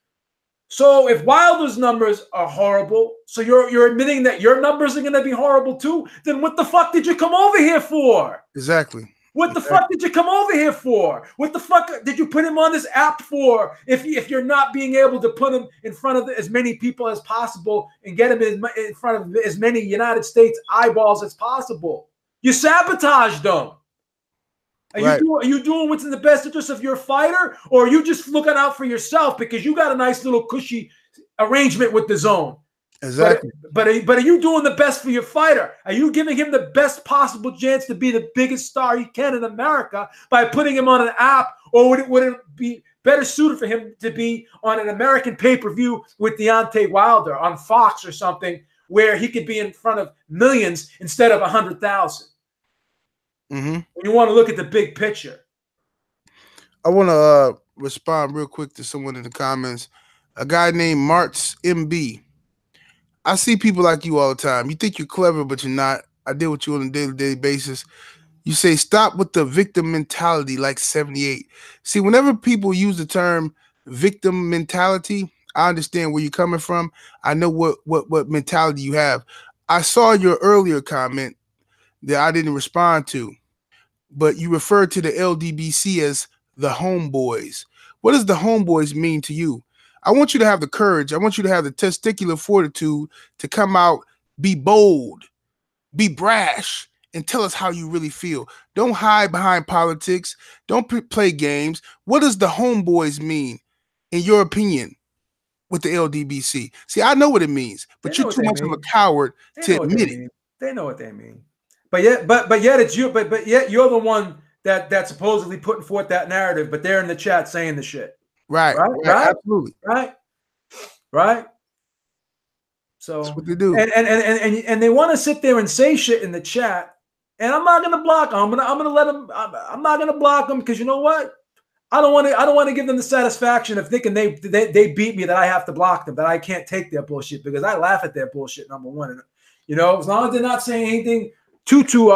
So if Wilder's numbers are horrible, so you're admitting that your numbers are going to be horrible too, then what the fuck did you come over here for? Exactly. What the fuck did you come over here for? What the fuck did you put him on this app for if you're not being able to put him in front of as many people as possible and get him in front of as many United States eyeballs as possible? You sabotaged them. Are you doing what's in the best interest of your fighter, or are you just looking out for yourself because you got a nice little cushy arrangement with the zone? Exactly. But are you doing the best for your fighter? Are you giving him the best possible chance to be the biggest star he can in America by putting him on an app, or would it be better suited for him to be on an American pay-per-view with Deontay Wilder on Fox or something where he could be in front of millions instead of 100,000? Mm-hmm. When you want to look at the big picture. I want to respond real quick to someone in the comments. A guy named Marts MB. I see people like you all the time. You think you're clever, but you're not. I deal with you on a day-to-day basis. You say, stop with the victim mentality like 78. See, whenever people use the term victim mentality, I understand where you're coming from. I know what mentality you have. I saw your earlier comment that I didn't respond to, but you referred to the LDBC as the homeboys. What does the homeboys mean to you? I want you to have the courage. I want you to have the testicular fortitude to come out, be bold, be brash, and tell us how you really feel. Don't hide behind politics. Don't play games. What does the homeboys mean, in your opinion, with the LDBC? See, I know what it means, but you're too much of a coward to admit it. They know what they mean. But yet it's you. But yet you're the one that's supposedly putting forth that narrative. But they're in the chat saying the shit. Right. Absolutely. Right. So that's what they do. And they want to sit there and say shit in the chat. And I'm not gonna block them. I'm gonna let them. I'm not gonna block them because you know what? I don't want to give them the satisfaction of thinking they beat me, that I have to block them, that I can't take their bullshit, because I laugh at their bullshit. Number one, and as long as they're not saying anything too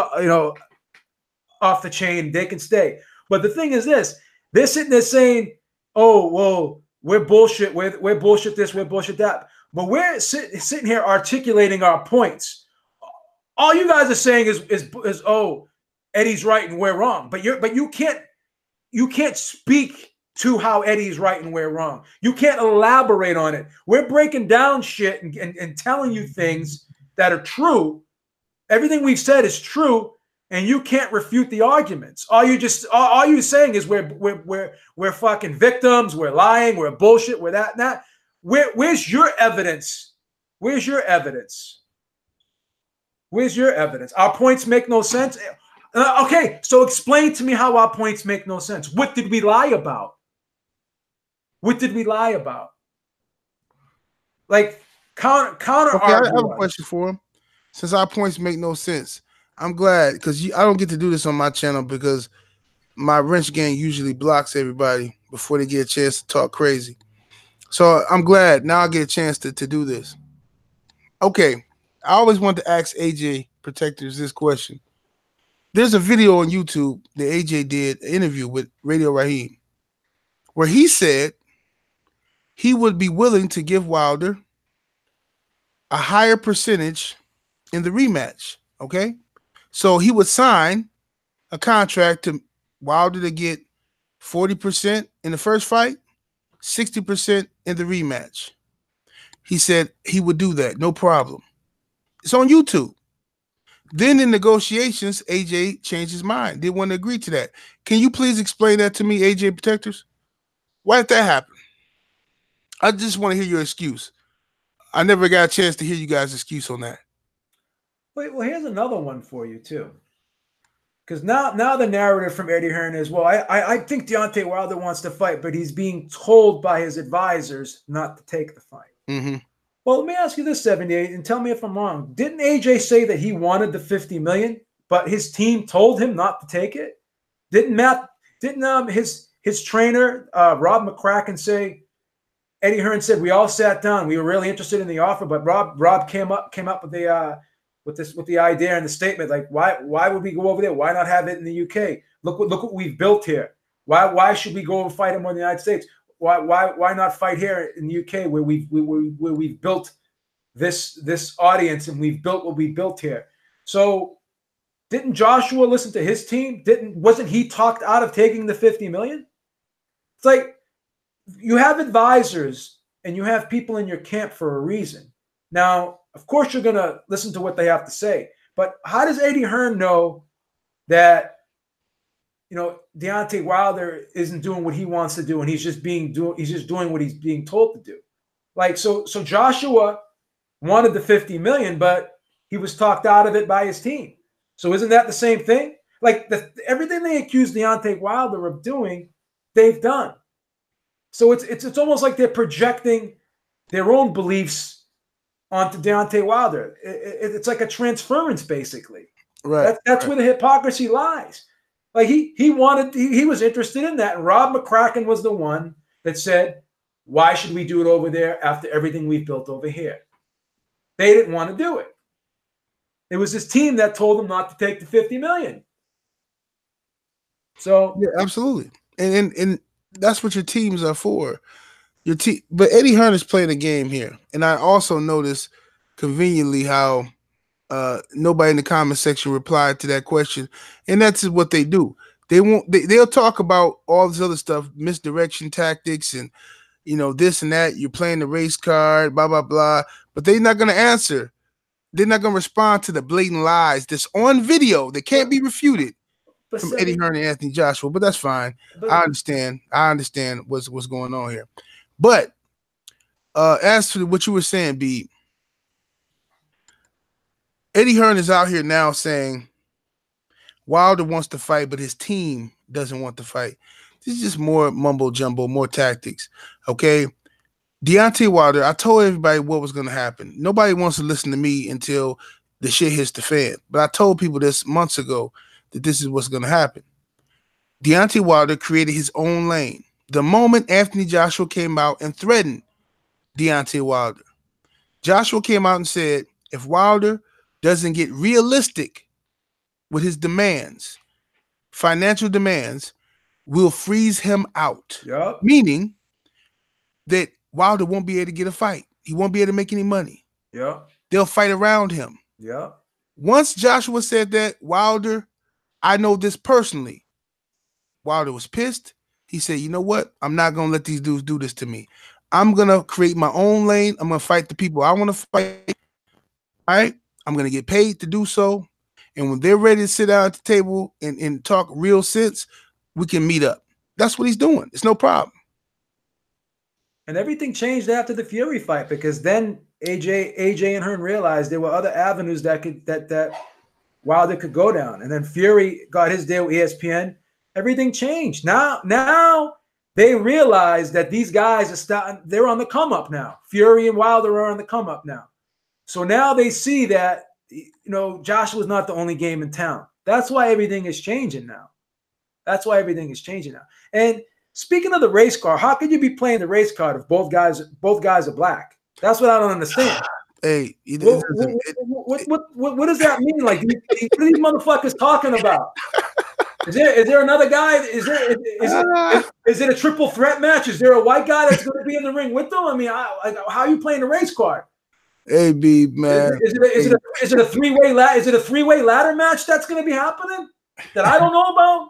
off the chain, they can stay. But the thing is this: they're sitting there saying, "Oh, well, we're bullshit. We're bullshit this. We're bullshit that." But we're sitting here articulating our points. All you guys are saying is oh, Eddie's right and we're wrong. But you can't speak to how Eddie's right and we're wrong. You can't elaborate on it. We're breaking down shit and telling you things that are true. Everything we've said is true, and you can't refute the arguments. All you're saying is we're fucking victims, we're lying, we're bullshit, we're that and that. Where's your evidence? Where's your evidence? Where's your evidence? Our points make no sense. Okay, so explain to me how our points make no sense. What did we lie about? What did we lie about? Like counter. Okay, I have a question for him. Since our points make no sense, I'm glad, because I don't get to do this on my channel because my wrench gang usually blocks everybody before they get a chance to talk crazy. So I'm glad now I get a chance to do this. Okay, I always wanted to ask AJ Protectors this question. There's a video on YouTube that AJ did, an interview with Radio Raheem, where he said he would be willing to give Wilder a higher percentage in the rematch. Okay, so he would sign a contract to Wilder to get 40% in the first fight, 60% in the rematch. He said he would do that, no problem. It's on YouTube. Then in negotiations, AJ changed his mind. Didn't want to agree to that. Can you please explain that to me, AJ Protectors? Why did that happen? I just want to hear your excuse. I never got a chance to hear you guys' excuse on that. Wait, well, here's another one for you too. Because now the narrative from Eddie Hearn is, well, I think Deontay Wilder wants to fight, but he's being told by his advisors not to take the fight. Mm-hmm. Well, let me ask you this, 78, and tell me if I'm wrong. Didn't AJ say that he wanted the $50 million, but his team told him not to take it? Didn't his trainer, Rob McCracken, say, Eddie Hearn said, we all sat down. We were really interested in the offer, but Rob came up with the idea and the statement, like, why would we go over there? Why not have it in the UK? Look what we've built here. Why should we go and fight him in the United States? Why not fight here in the UK where we've built this audience and we've built what we built here? So didn't Joshua listen to his team? Wasn't he talked out of taking the 50 million? It's like you have advisors and you have people in your camp for a reason. Now, of course, you're going to listen to what they have to say. But how does Eddie Hearn know that, Deontay Wilder isn't doing what he wants to do and he's just doing what he's being told to do? Like, so Joshua wanted the 50 million, but he was talked out of it by his team. So isn't that the same thing? Like everything they accused Deontay Wilder of doing, they've done. So it's almost like they're projecting their own beliefs onto Deontay Wilder. It's like a transference, basically. Right. That's where the hypocrisy lies. Like he was interested in that. And Rob McCracken was the one that said, why should we do it over there after everything we've built over here? They didn't want to do it. It was his team that told him not to take the 50 million. So yeah, absolutely. And that's what your teams are for. Your team, but Eddie Hearn is playing a game here. And I also noticed conveniently how nobody in the comment section replied to that question. And that's what they do. They'll talk about all this other stuff, misdirection tactics and this and that. You're playing the race card, blah, blah, blah. But they're not going to answer. They're not going to respond to the blatant lies that's on video that can't be refuted from Eddie Hearn and Anthony Joshua. But that's fine. I understand. I understand what's going on here. But as to what you were saying, B, Eddie Hearn is out here now saying Wilder wants to fight, but his team doesn't want to fight. This is just more mumbo jumbo, more tactics. Okay. Deontay Wilder, I told everybody what was going to happen. Nobody wants to listen to me until the shit hits the fan. But I told people this months ago that this is what's going to happen. Deontay Wilder created his own lane. The moment Anthony Joshua came out and threatened Deontay Wilder, Joshua came out and said, if Wilder doesn't get realistic with his demands, financial demands, we'll freeze him out. Yep. Meaning that Wilder won't be able to get a fight. He won't be able to make any money. Yeah. They'll fight around him. Yeah. Once Joshua said that, Wilder, I know this personally. Wilder was pissed. He said, you know what? I'm not going to let these dudes do this to me. I'm going to create my own lane. I'm going to fight the people I want to fight. All right? I'm going to get paid to do so. And when they're ready to sit down at the table and talk real sense, we can meet up. That's what he's doing. It's no problem. And everything changed after the Fury fight because then AJ and Hearn realized there were other avenues that Wilder could go down. And then Fury got his deal with ESPN. Everything changed. Now they realize that these guys they're on the come up now. Fury and Wilder are on the come up now. So now they see that, Joshua's not the only game in town. That's why everything is changing now. And speaking of the race car, how could you be playing the race card if both guys are black? That's what I don't understand. Hey, what does that mean? Like, what are these motherfuckers talking about? Is there another guy? Is it a triple threat match? Is there a white guy that's going to be in the ring with them? I mean, how are you playing the race card? Hey, B, man. Is it a three-way ladder match that's going to be happening that I don't know about?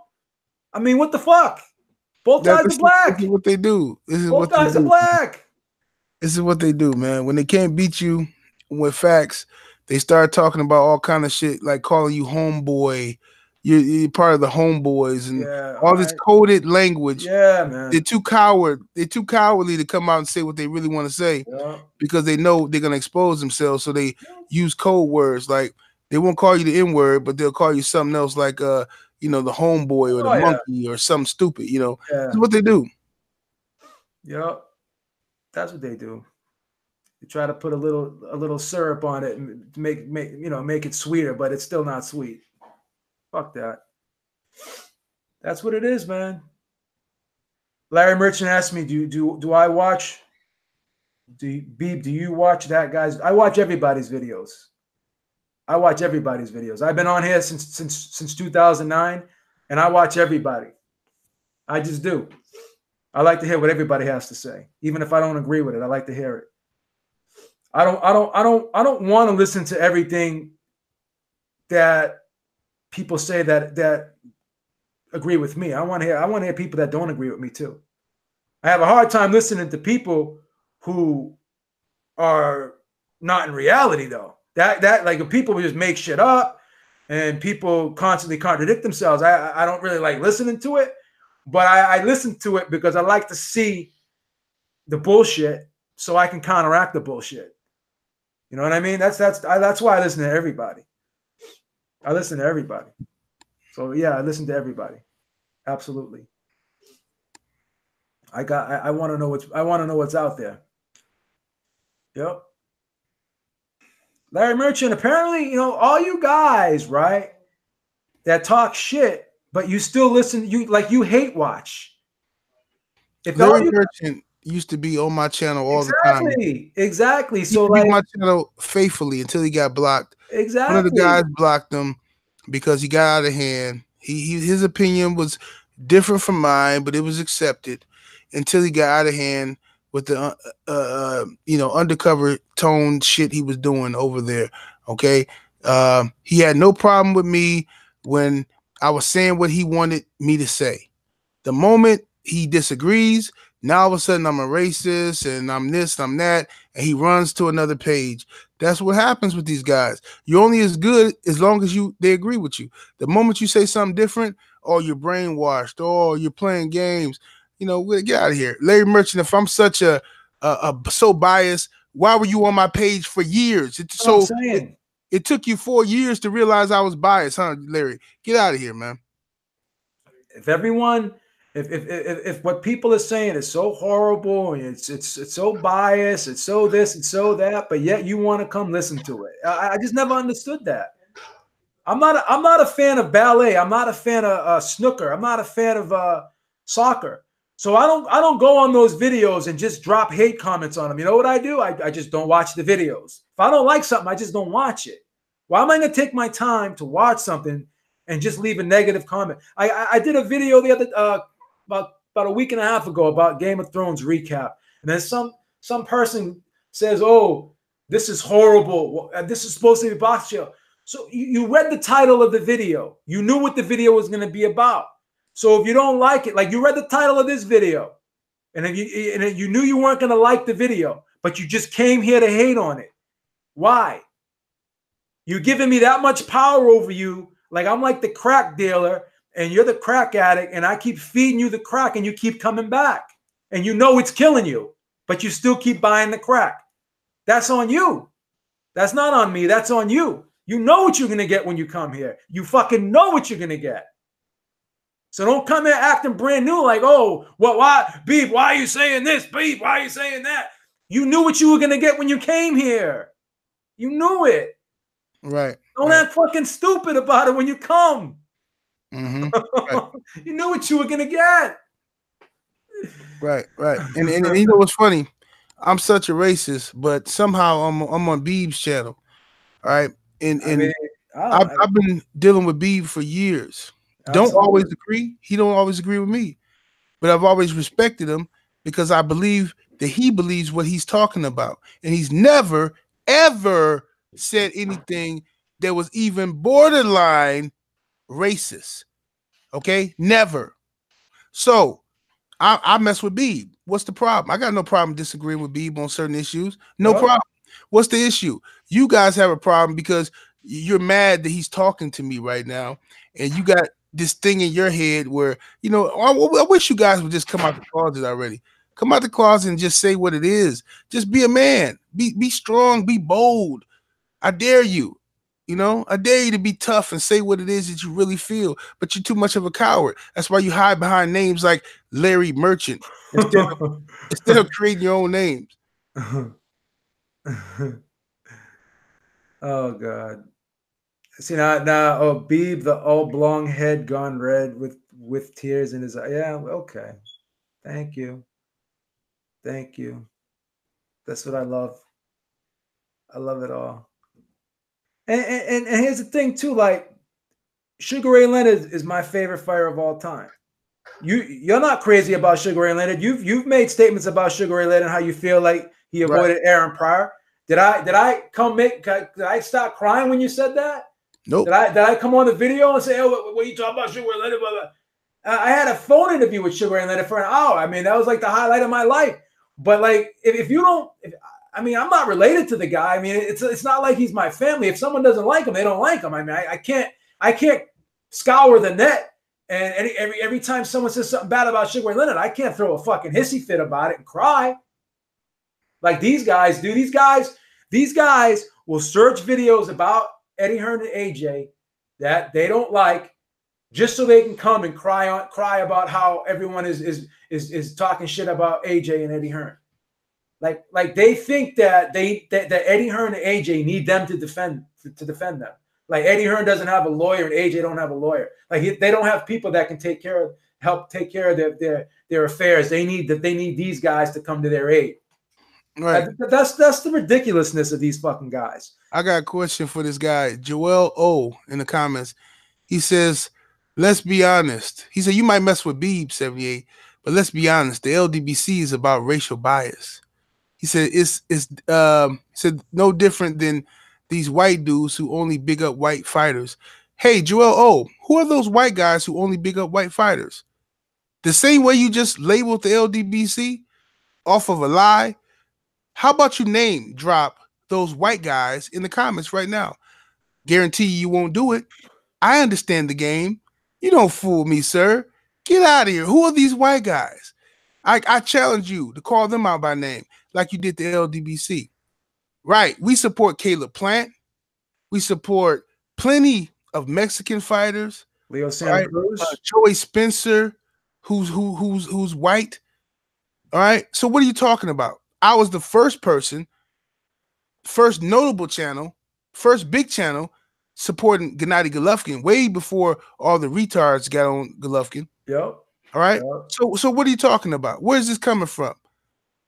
I mean, what the fuck? Both guys are black. This is what they do. Both guys are black. This is what they do, man. When they can't beat you with facts, they start talking about all kind of shit, like calling you homeboy. You're part of the homeboys and all this coded language. Yeah, man. They're too cowardly to come out and say what they really want to say because they know they're gonna expose themselves. So they use code words like they won't call you the N-word, but they'll call you something else like the homeboy or the monkey or something stupid. That's what they do. Yep, that's what they do. They try to put a little syrup on it and make it sweeter, but it's still not sweet. Fuck that. That's what it is, man. Larry Merchant asked me, do I watch? Do you watch that guy's? I watch everybody's videos. I've been on here since 2009, and I watch everybody. I just do. I like to hear what everybody has to say, even if I don't agree with it. I like to hear it. I don't want to listen to everything that people say that agree with me. I want to hear people that don't agree with me too. I have a hard time listening to people who are not in reality though. That like if people just make shit up and people constantly contradict themselves, I don't really like listening to it. But I listen to it because I like to see the bullshit so I can counteract the bullshit. You know what I mean? That's why I listen to everybody. I listen to everybody. So yeah, I listen to everybody. Absolutely. I want to know what's out there. Yep. Larry Merchant, apparently, all you guys, right, that talk shit, but you still listen, you hate watch. If all Larry you Merchant used to be on my channel all the time. Exactly. He So used to be like on my channel faithfully until he got blocked. One of the exactly. guys blocked him because he got out of hand. His opinion was different from mine, but it was accepted until he got out of hand with the undercover tone shit he was doing over there. Okay, he had no problem with me when I was saying what he wanted me to say. The moment he disagrees, now all of a sudden I'm a racist and I'm this, I'm that, and he runs to another page. That's what happens with these guys. You're only as good as long as they agree with you. The moment you say something different, or you're brainwashed, or you're playing games, get out of here. Larry Merchant, if I'm such a so biased, why were you on my page for years? That's what I'm saying. It took you 4 years to realize I was biased, huh, Larry? Get out of here, man. If everyone, if what people are saying is so horrible and it's so biased, it's so this, it's so that, but yet you want to come listen to it, I just never understood that. I'm not a fan of ballet. I'm not a fan of snooker. I'm not a fan of soccer. So I don't go on those videos and just drop hate comments on them. You know what I do? I just don't watch the videos. If I don't like something, I just don't watch it. Why am I going to take my time to watch something and just leave a negative comment? I did a video the other about a week and a half ago about Game of Thrones recap, and then some person says, "Oh, this is horrible. This is supposed to be box show." So you read the title of the video. You knew what the video was going to be about. So if you don't like it, like you read the title of this video, and if you knew you weren't going to like the video, but you just came here to hate on it. Why? You're giving me that much power over you, like I'm like the crack dealer, and you're the crack addict, and I keep feeding you the crack, and you keep coming back, and you know it's killing you, but you still keep buying the crack. That's on you. That's not on me. That's on you. You know what you're going to get when you come here. You fucking know what you're going to get. So don't come here acting brand new like, oh, why, Beef, why are you saying this? Beef, why are you saying that? You knew what you were going to get when you came here. You knew it. Right. Don't act fucking stupid about it when you come. Mm-hmm. Right. You knew what you were going to get. Right. And you know what's funny? I'm such a racist, but somehow I'm on Beeb's channel. All right. And I've been dealing with Beeb for years. Absolutely. Don't always agree. He don't always agree with me. But I've always respected him because I believe that he believes what he's talking about. And he's never, ever said anything that was even borderline racist. Okay? Never. So I mess with Beeb. What's the problem? I got no problem disagreeing with Beeb on certain issues. No problem. What's the issue? You guys have a problem because you're mad that he's talking to me right now, and you got this thing in your head where, I wish you guys would just come out the closet already. Come out the closet and just say what it is. Just be a man. Be strong. Be bold. I dare you. I dare you to be tough and say what it is that you really feel, but you're too much of a coward. That's why you hide behind names like Larry Merchant instead of creating your own names. Oh God. See now, Beeb, the oblong head gone red with tears in his eye. Yeah, okay. Thank you. That's what I love. I love it all. And here's the thing too, like Sugar Ray Leonard is my favorite fighter of all time. you're not crazy about Sugar Ray Leonard. You've made statements about Sugar Ray Leonard, how you feel like he avoided Aaron Pryor. Did I start crying when you said that? Nope. Did I come on the video and say, "Oh, what are you talking about, Sugar Ray Leonard?" Blah, blah. I had a phone interview with Sugar Ray Leonard for an hour. I mean, that was like the highlight of my life. But like, if you don't, I mean, I'm not related to the guy. I mean, it's not like he's my family. If someone doesn't like him, they don't like him. I mean, I can't scour the net. And every time someone says something bad about Sugar Ray Leonard, I can't throw a fucking hissy fit about it and cry. Like these guys do. These guys will search videos about Eddie Hearn and AJ that they don't like, just so they can come and cry about how everyone is talking shit about AJ and Eddie Hearn. Like they think that that Eddie Hearn and AJ need them to defend them. Like Eddie Hearn doesn't have a lawyer and AJ don't have a lawyer. Like they don't have people that can help take care of their affairs. They need these guys to come to their aid. Right. That's the ridiculousness of these fucking guys. I got a question for this guy, Joel O, in the comments. He says, let's be honest. He said, you might mess with Beeb 78, but let's be honest. The LDBC is about racial bias. He said, it's said no different than these white dudes who only big up white fighters. Hey, Joel O, who are those white guys who only big up white fighters? The same way you just labeled the LDBC off of a lie, how about you name drop those white guys in the comments right now? Guarantee you won't do it. I understand the game. You don't fool me, sir. Get out of here. Who are these white guys? I challenge you to call them out by name like you did the LDBC. Right. We support Caleb Plant. We support plenty of Mexican fighters. Leo Santa Cruz. Joey Spencer, who's white. All right. So what are you talking about? I was the first person, first notable channel, first big channel supporting Gennady Golovkin way before all the retards got on Golovkin. Yep. All right. Yep. So what are you talking about? Where's this coming from?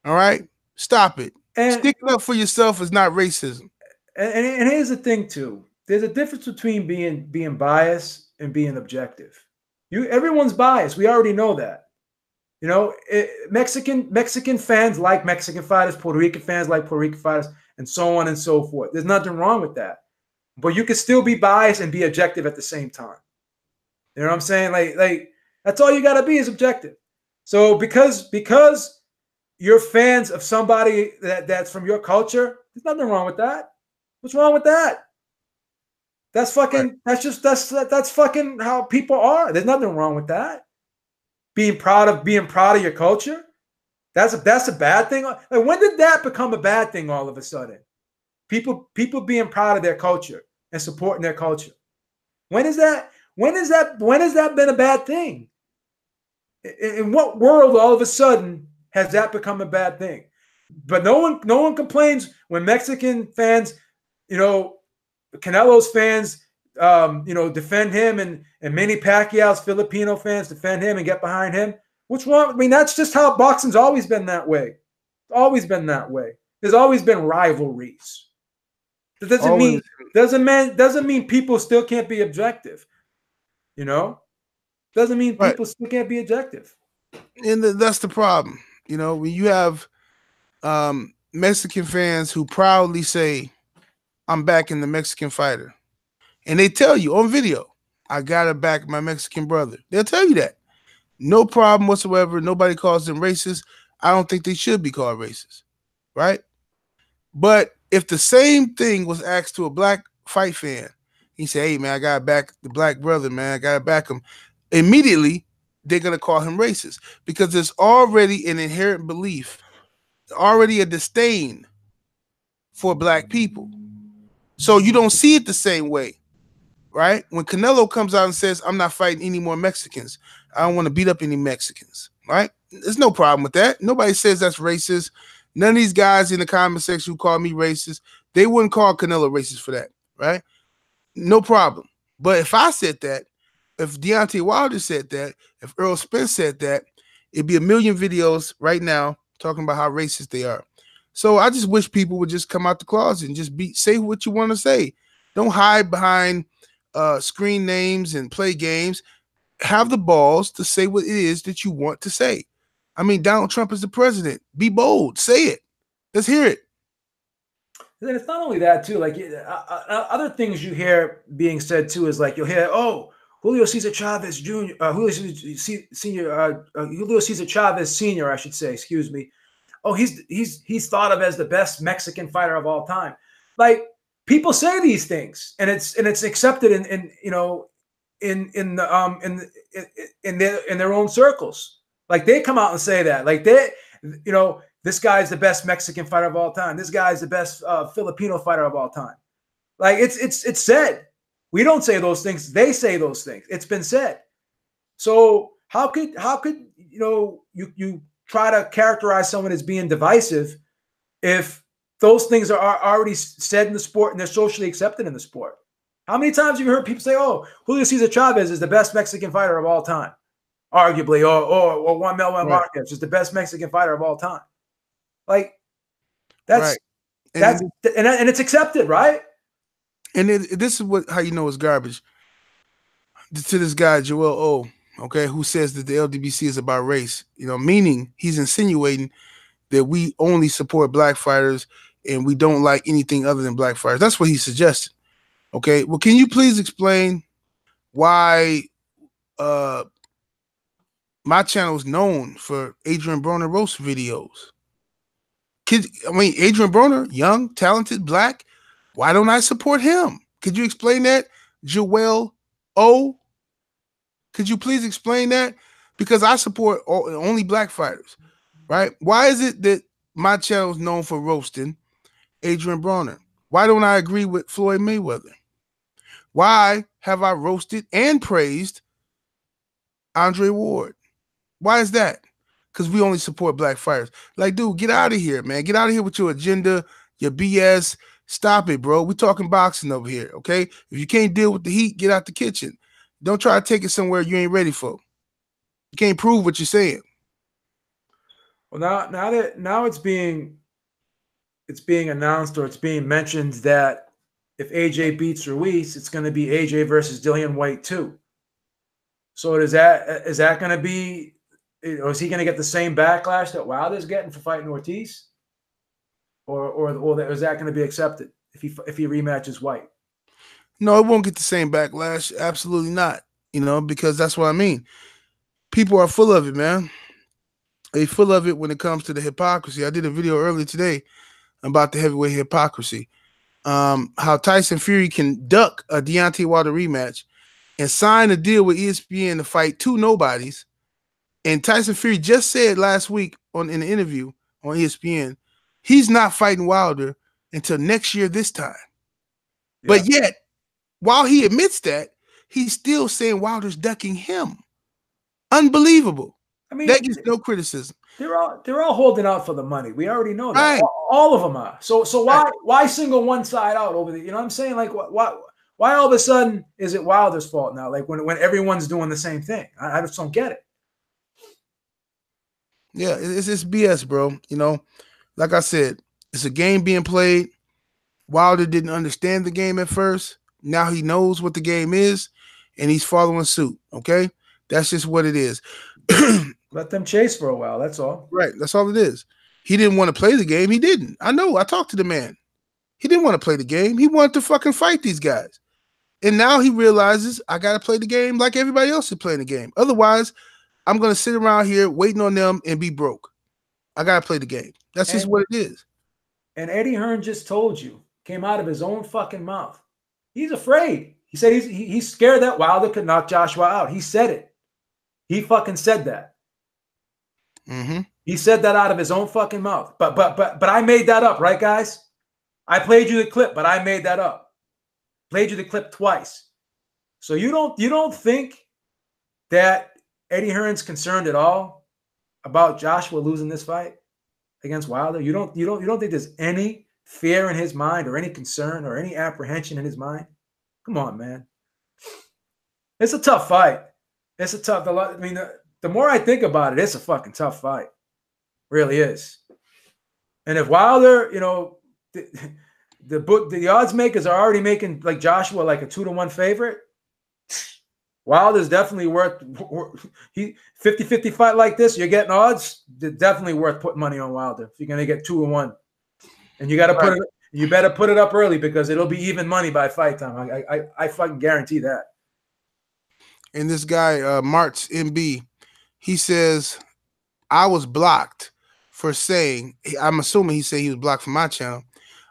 All right. Stop it. And sticking up for yourself is not racism. And here's the thing too. There's a difference between being biased and being objective. Everyone's biased. We already know that. You know, Mexican fans like Mexican fighters, Puerto Rican fans like Puerto Rican fighters, and so on and so forth. There's nothing wrong with that. But you can still be biased and be objective at the same time. You know what I'm saying? Like that's all you got to be is objective. So because you're fans of somebody that's from your culture, there's nothing wrong with that. What's wrong with that? That's fucking. Right. That's fucking how people are. There's nothing wrong with that. Being proud of your culture, that's a bad thing. Like when did that become a bad thing all of a sudden? People being proud of their culture and supporting their culture. When has that been a bad thing? In what world all of a sudden has that become a bad thing? But no one complains when Mexican fans, you know, Canelo's fans, you know, defend him, and Manny Pacquiao's Filipino fans defend him and get behind him. What's wrong? I mean, that's just how boxing's always been that way. It's always been that way. There's always been rivalries. That doesn't mean people still can't be objective. You know, doesn't mean people still can't be objective. And that's the problem. You know, when you have Mexican fans who proudly say, "I'm backing the Mexican fighter," and they tell you on video, "I gotta back my Mexican brother." They'll tell you that. No problem whatsoever. Nobody calls them racist. I don't think they should be called racist, right? But if the same thing was asked to a black fight fan, he said, "Hey, man, I got to back the black brother, man. I got to back him." Immediately, they're going to call him racist because there's already an inherent belief, already a disdain for black people. So you don't see it the same way, right? When Canelo comes out and says, "I'm not fighting any more Mexicans. I don't want to beat up any Mexicans," right? There's no problem with that. Nobody says that's racist. None of these guys in the comment section who call me racist, they wouldn't call Canelo racist for that, right? No problem. But if I said that, if Deontay Wilder said that, if Earl Spence said that, it'd be a million videos right now talking about how racist they are. So I just wish people would just come out the closet and just say what you want to say. Don't hide behind screen names and play games. have the balls to say what it is that you want to say. I mean, Donald Trump is the president. Be bold. Say it. Let's hear it. And then it's not only that too. Like other things you hear being said too is like you'll hear, oh, Julio Cesar Chavez Jr. Julio Cesar Chavez Sr. I should say. Excuse me. Oh, he's thought of as the best Mexican fighter of all time. Like people say these things, and it's accepted in their own circles. Like they come out and say that. Like this guy's the best Mexican fighter of all time. This guy's the best Filipino fighter of all time. Like it's said. We don't say those things. They say those things. It's been said. So how could you try to characterize someone as being divisive if those things are already said in the sport and they're socially accepted in the sport? How many times have you heard people say, "Oh, Julio Cesar Chavez is the best Mexican fighter of all time," arguably, or Juan Manuel Marquez is the best Mexican fighter of all time? Like that's right. And it's accepted, right? And this is how you know it's garbage. To this guy Joel O, okay, who says that the LDBC is about race, meaning he's insinuating that we only support black fighters and we don't like anything other than black fighters. That's what he suggested. Okay, well, can you please explain why my channel is known for Adrian Broner roast videos? Adrian Broner, young, talented, black. Why don't I support him? Could you explain that, Joel O? Could you please explain that? Because I support only black fighters, right? Why is it that my channel is known for roasting Adrian Broner? Why don't I agree with Floyd Mayweather? Why have I roasted and praised Andre Ward? Why is that? Because we only support black fighters. Like, dude, get out of here, man. Get out of here with your agenda, your BS. Stop it, bro. We're talking boxing over here, okay? If you can't deal with the heat, get out the kitchen. Don't try to take it somewhere you ain't ready for. You can't prove what you're saying. Well, now it's being announced, or it's being mentioned that if AJ beats Ruiz, it's going to be AJ versus Dillian White too. So is that going to be? Is he going to get the same backlash that Wilder's getting for fighting Ortiz, or is that going to be accepted if he rematches White? No, it won't get the same backlash. Absolutely not. Because that's what I mean. People are full of it, man. They're full of it when it comes to the hypocrisy. I did a video earlier today about the heavyweight hypocrisy. How Tyson Fury can duck a Deontay Wilder rematch and sign a deal with ESPN to fight two nobodies. And Tyson Fury just said last week in an interview on ESPN, he's not fighting Wilder until next year this time. Yeah. But yet, while he admits that, he's still saying Wilder's ducking him. Unbelievable. I mean, that gets no criticism. They're all holding out for the money. We already know that. Right. All of them are. So why single one side out over the? You know what I'm saying? Like why all of a sudden is it Wilder's fault now? Like when everyone's doing the same thing. I just don't get it. Yeah, it's BS, bro. Like I said, it's a game being played. Wilder didn't understand the game at first. Now he knows what the game is, and he's following suit. Okay, that's just what it is. Let them chase for a while. That's all. Right. That's all it is. He didn't want to play the game. He didn't. I know. I talked to the man. He didn't want to play the game. He wanted to fucking fight these guys. And now he realizes I got to play the game like everybody else is playing the game. Otherwise, I'm going to sit around here waiting on them and be broke. I got to play the game. That's just what it is. And Eddie Hearn just told you, came out of his own fucking mouth. He's afraid. He said he's scared that Wilder could knock Joshua out. He said it. He fucking said that. Mm-hmm. He said that out of his own fucking mouth. But I made that up, right, guys? I played you the clip, but I made that up. Played you the clip twice. So you don't think that Eddie Hearn's concerned at all about Joshua losing this fight against Wilder? You don't think there's any fear in his mind or any concern or any apprehension in his mind? Come on, man. It's a tough fight. It's a tough. I mean, the more I think about it, it's a fucking tough fight. Really is. And if Wilder, the odds makers are already making like Joshua like a 2-1 favorite. Wilder's definitely worth he 50-50 fight like this. You're getting odds. They're definitely worth putting money on Wilder if you're gonna get 2-1, and you got to put it. You better put it up early because it'll be even money by fight time. I fucking guarantee that. And this guy Marts MB, he says I was blocked for saying. I'm assuming he said he was blocked from my channel.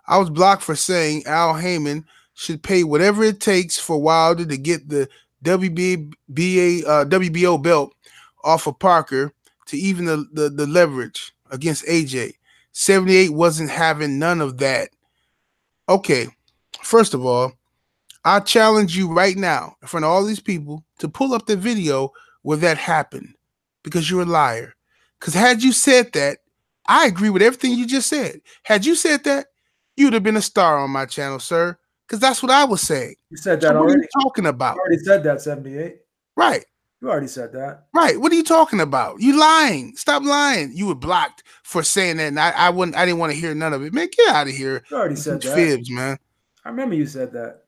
I was blocked for saying Al Heyman should pay whatever it takes for Wilder to get the WBO belt off of Parker to even the leverage against AJ. 78 wasn't having none of that. Okay, first of all, I challenge you right now in front of all these people to pull up the video where that happened because you're a liar. Because had you said that, I agree with everything you just said. Had you said that, you'd have been a star on my channel, sir. Because that's what I was saying. You said that so already. What are you talking about? You already said that, 78. Right. You already said that. Right. What are you talking about? You lying. Stop lying. You were blocked for saying that, and I didn't want to hear none of it. Man, get out of here. You already said that. Fibs, man. I remember you said that.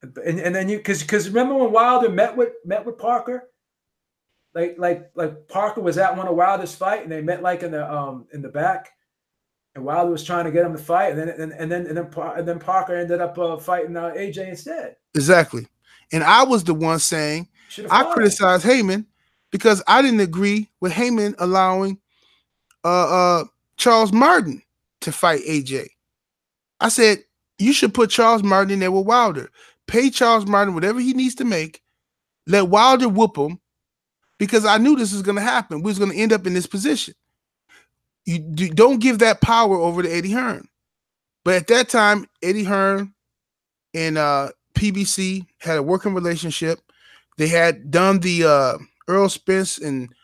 And then you because remember when Wilder met with Parker? Like Parker was at one of Wilder's fight and they met like in the back. And Wilder was trying to get him to fight, and then Parker ended up fighting AJ instead. Exactly, and I was the one saying I criticized Heyman because I didn't agree with Heyman allowing Charles Martin to fight AJ. I said you should put Charles Martin in there with Wilder, pay Charles Martin whatever he needs to make, let Wilder whoop him, because I knew this was going to happen. We was going to end up in this position. You don't give that power over to Eddie Hearn. But at that time, Eddie Hearn and PBC had a working relationship. They had done the Earl Spence and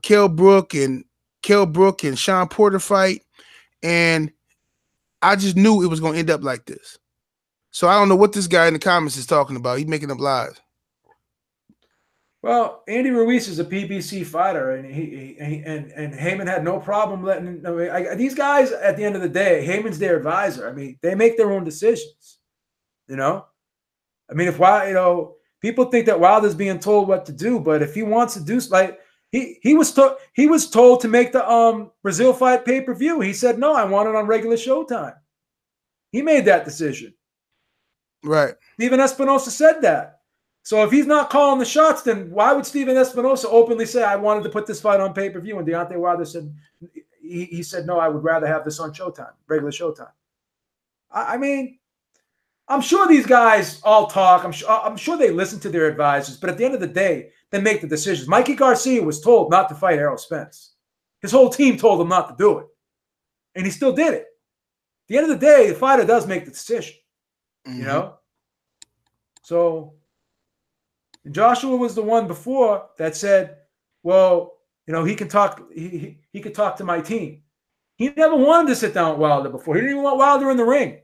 Kell Brook and Sean Porter fight, and I just knew it was going to end up like this. So I don't know what this guy in the comments is talking about. He's making up lies. Well, Andy Ruiz is a PBC fighter, and and Heyman had no problem letting these guys. At the end of the day, Heyman's their advisor. I mean, they make their own decisions. You know, I mean, if people think that Wilder's being told what to do, but if he wants to do like he was told to make the Brazil fight pay-per-view. He said no, I want it on regular Showtime. He made that decision. Right. Steven Espinosa said that. So if he's not calling the shots, then why would Steven Espinosa openly say, I wanted to put this fight on pay-per-view? And Deontay Wilder said, he said, no, I would rather have this on Showtime, regular Showtime. I mean, I'm sure these guys all talk. I'm sure they listen to their advisors. But at the end of the day, they make the decisions. Mikey Garcia was told not to fight Errol Spence. His whole team told him not to do it. And he still did it. At the end of the day, the fighter does make the decision. Mm-hmm. You know? So Joshua was the one before that said, well, he can talk. He could talk to my team. He never wanted to sit down with Wilder before. He didn't even want Wilder in the ring.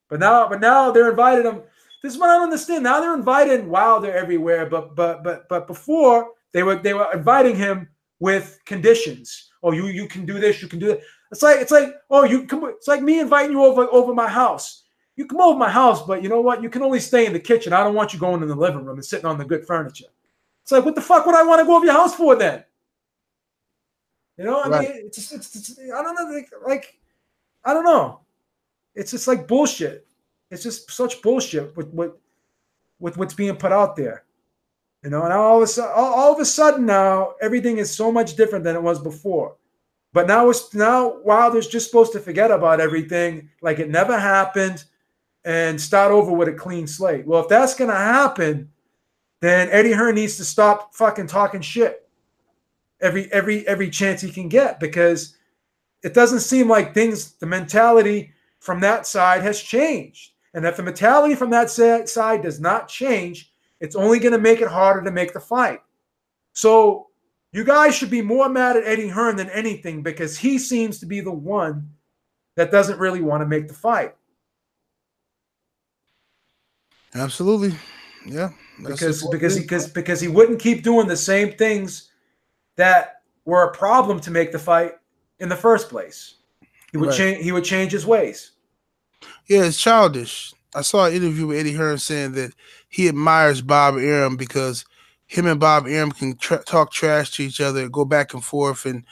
But now they're inviting him. This is what I don't understand. Now they're inviting Wilder everywhere. But before they were inviting him with conditions. Oh, you can do this. You can do that. It's like oh, you come. It's like me inviting you over my house. You come over my house, but you know what? You can only stay in the kitchen. I don't want you going in the living room and sitting on the good furniture. It's like, what the fuck would I want to go over your house for then? I mean, it's I don't know. Like, I don't know. It's just like bullshit. It's just such bullshit with what's being put out there. And all of a sudden now, everything is so much different than it was before. But now Wilder's just supposed to forget about everything like it never happened and start over with a clean slate. Well, if that's going to happen, then Eddie Hearn needs to stop fucking talking shit every chance he can get, because it doesn't seem like the mentality from that side has changed. And if the mentality from that side does not change, it's only going to make it harder to make the fight. So you guys should be more mad at Eddie Hearn than anything, because he seems to be the one that doesn't really want to make the fight. Absolutely. Yeah. Because he wouldn't keep doing the same things that were a problem to make the fight in the first place. He would change his ways. Yeah, it's childish. I saw an interview with Eddie Hearn saying that he admires Bob Arum because him and Bob Arum can talk trash to each other, go back and forth, and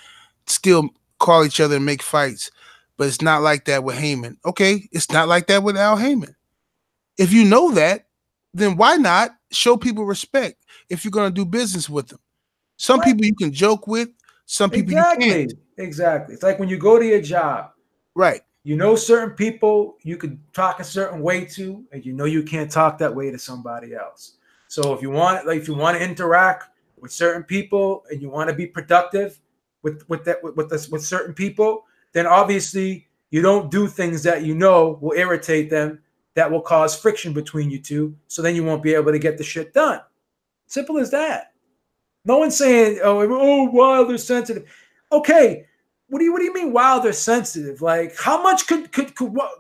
still call each other and make fights. But it's not like that with Heyman. Okay, it's not like that with Al Heyman. If you know that, then why not show people respect if you're going to do business with them? Some Right. people you can joke with, some people you Exactly. can't. Exactly. It's like when you go to your job, Right. you know certain people you could talk a certain way to, and you know you can't talk that way to somebody else. So if you want to interact with certain people and you want to be productive with certain people, then obviously you don't do things that you know will irritate them, that will cause friction between you two. So then you won't be able to get the shit done. Simple as that. No one's saying, oh, Wilder's sensitive. Okay, what do you mean Wilder's sensitive? Like, how much could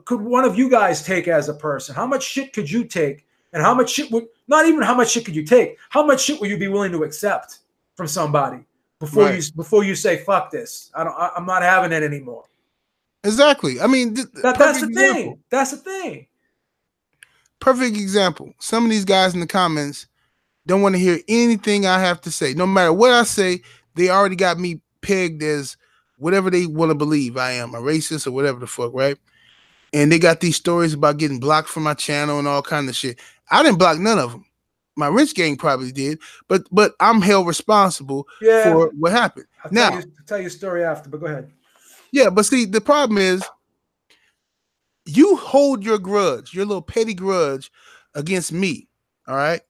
one of you guys take as a person? How much shit could you take? And how much shit would not even how much shit could you take? How much shit would you be willing to accept from somebody before you say fuck this? I'm not having it anymore. Exactly. I mean, That's perfect the example. thing. That's the thing. Perfect example. Some of these guys in the comments don't want to hear anything I have to say. No matter what I say, they already got me pegged as whatever they want to believe I am, a racist or whatever the fuck, right? And they got these stories about getting blocked from my channel and all kind of shit. I didn't block none of them. My rich gang probably did, but I'm held responsible for what happened. I'll tell you a story after, but go ahead. Yeah, but see, the problem is you hold your grudge, your little petty grudge against me, all right?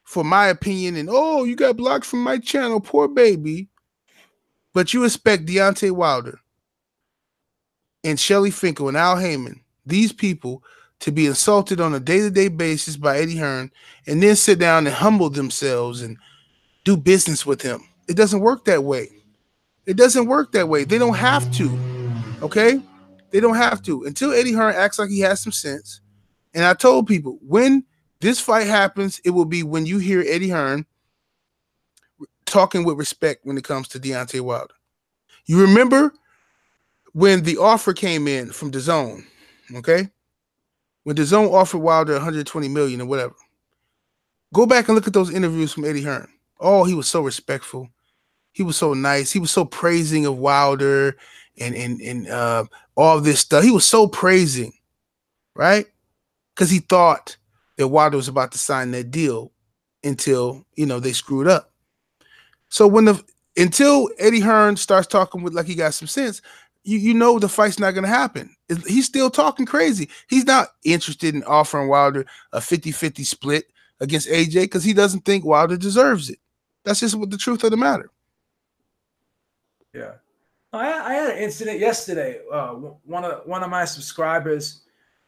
For my opinion, and oh, you got blocked from my channel, poor baby. But you expect Deontay Wilder and Shelly Finkel and Al Heyman, these people, to be insulted on a day-to-day basis by Eddie Hearn and then sit down and humble themselves and do business with him. It doesn't work that way. It doesn't work that way. They don't have to, okay? They don't have to. Until Eddie Hearn acts like he has some sense. And I told people, when this fight happens, it will be when you hear Eddie Hearn talking with respect when it comes to Deontay Wilder. You remember when the offer came in from DAZN, okay? When DAZN offered Wilder 120 million or whatever. Go back and look at those interviews from Eddie Hearn. Oh, he was so respectful. He was so nice. He was so praising of Wilder and all this stuff. He was so praising, right? Because he thought that Wilder was about to sign that deal until, they screwed up. So until Eddie Hearn starts talking with like he got some sense, you know the fight's not going to happen. He's still talking crazy. He's not interested in offering Wilder a 50-50 split against AJ because he doesn't think Wilder deserves it. That's just what the truth of the matter. Yeah. I had an incident yesterday. One of my subscribers,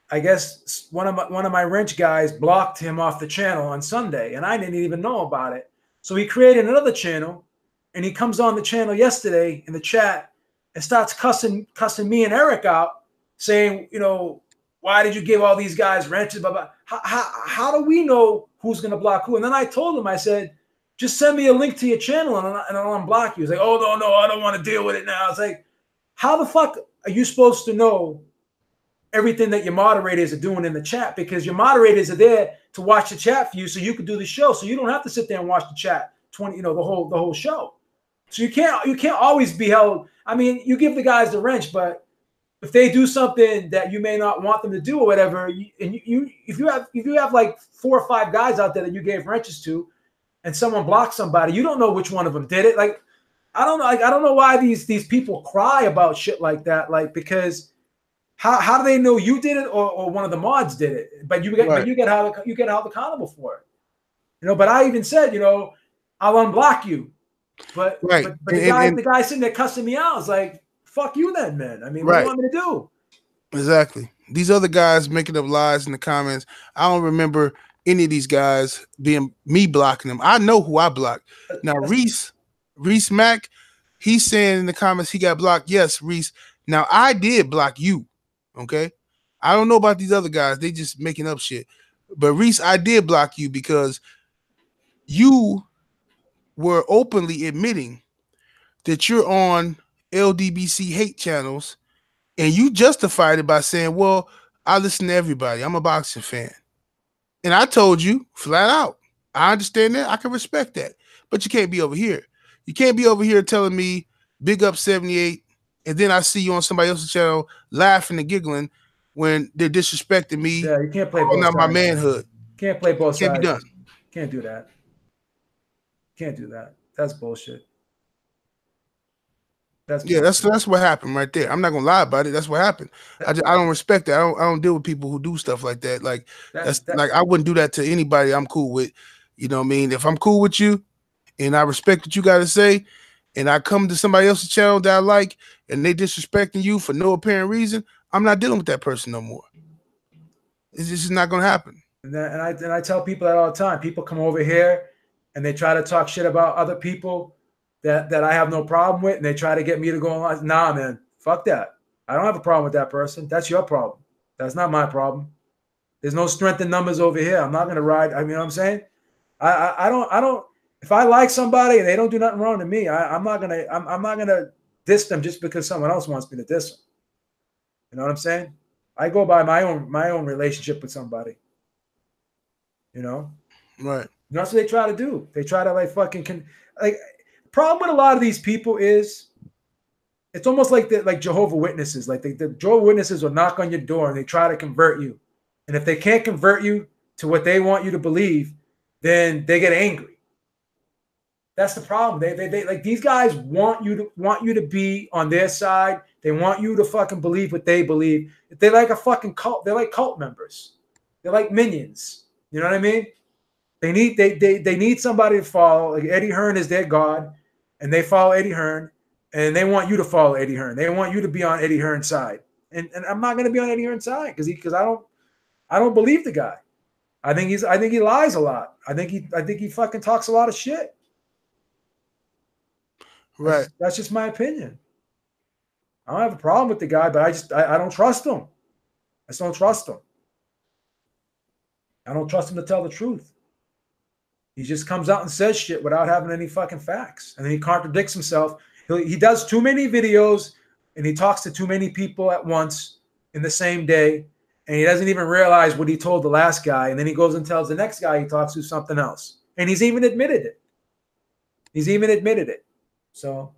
I guess one of my wrench guys blocked him off the channel on Sunday, and I didn't even know about it. So he created another channel, and he comes on the channel yesterday in the chat and starts cussing me and Eric out, saying, why did you give all these guys wrenches? Blah, blah. How do we know who's going to block who? And then I told him, I said, just send me a link to your channel and I'll unblock you. He's like, oh, no, I don't want to deal with it now. It's like, how the fuck are you supposed to know everything that your moderators are doing in the chat? Because your moderators are there to watch the chat for you so you can do the show. So you don't have to sit there and watch the chat the whole show. So you can't always be held. I mean, you give the guys the wrench, but if they do something that you may not want them to do or whatever, if you have like 4 or 5 guys out there that you gave wrenches to, and someone blocks somebody, you don't know which one of them did it. Like, I don't know. Like, I don't know why these people cry about shit like that. Like, because how do they know you did it or one of the mods did it? But you get held accountable for it. But I even said, I'll unblock you. But the guy sitting there cussing me out is like, fuck you then, man. I mean, what do you want me to do? Exactly. These other guys making up lies in the comments. I don't remember any of these guys being me blocking them. I know who I blocked. Now, Reese Mack, he's saying in the comments he got blocked. Yes, Reese. Now, I did block you. Okay? I don't know about these other guys. They just making up shit. But Reese, I did block you because you were openly admitting that you're on LDBC hate channels, and you justified it by saying, well, I listen to everybody. I'm a boxing fan. And I told you flat out, I understand that. I can respect that. But you can't be over here. You can't be over here telling me big up 78, and then I see you on somebody else's channel laughing and giggling when they're disrespecting me. Yeah, you can't play calling both out my sides. manhood. Can't play both Can't be sides. done. Can't do that. Can't do that. That's bullshit. That's Yeah, bullshit. that's what happened right there. I'm not gonna lie about it. That's what happened. I don't respect that. I don't deal with people who do stuff like that. Like that's like I wouldn't do that to anybody I'm cool with. You know what I mean? If I'm cool with you and I respect what you got to say, and I come to somebody else's channel that I like and they disrespecting you for no apparent reason, I'm not dealing with that person no more. It's just not gonna happen. And I tell people that all the time. People come over here and they try to talk shit about other people that I have no problem with, and they try to get me to go on. Nah, man, fuck that. I don't have a problem with that person. That's your problem. That's not my problem. There's no strength in numbers over here. I'm not gonna ride. I mean, you know what I'm saying? I don't. If I like somebody and they don't do nothing wrong to me, I'm not gonna diss them just because someone else wants me to diss them. You know what I'm saying? I go by my own relationship with somebody. You know, right? And that's what they try to do. They try to like fucking like. Problem with a lot of these people is it's almost like Jehovah's Witnesses. Like the Jehovah's Witnesses will knock on your door and they try to convert you, and if they can't convert you to what they want you to believe, then they get angry. That's the problem. They like these guys want you to be on their side. They want you to fucking believe what they believe. They're like a fucking cult. They're like cult members. They're like minions. You know what I mean? They need somebody to follow. Like Eddie Hearn is their god, and they follow Eddie Hearn, and they want you to follow Eddie Hearn. They want you to be on Eddie Hearn's side, and I'm not going to be on Eddie Hearn's side because I don't believe the guy. I think he lies a lot. I think he fucking talks a lot of shit. Right. That's just my opinion. I don't have a problem with the guy, but I don't trust him. I just don't trust him. I don't trust him to tell the truth. He just comes out and says shit without having any fucking facts. And then he contradicts himself. He does too many videos and he talks to too many people at once in the same day. And he doesn't even realize what he told the last guy. And then he goes and tells the next guy he talks to something else. And he's even admitted it. So.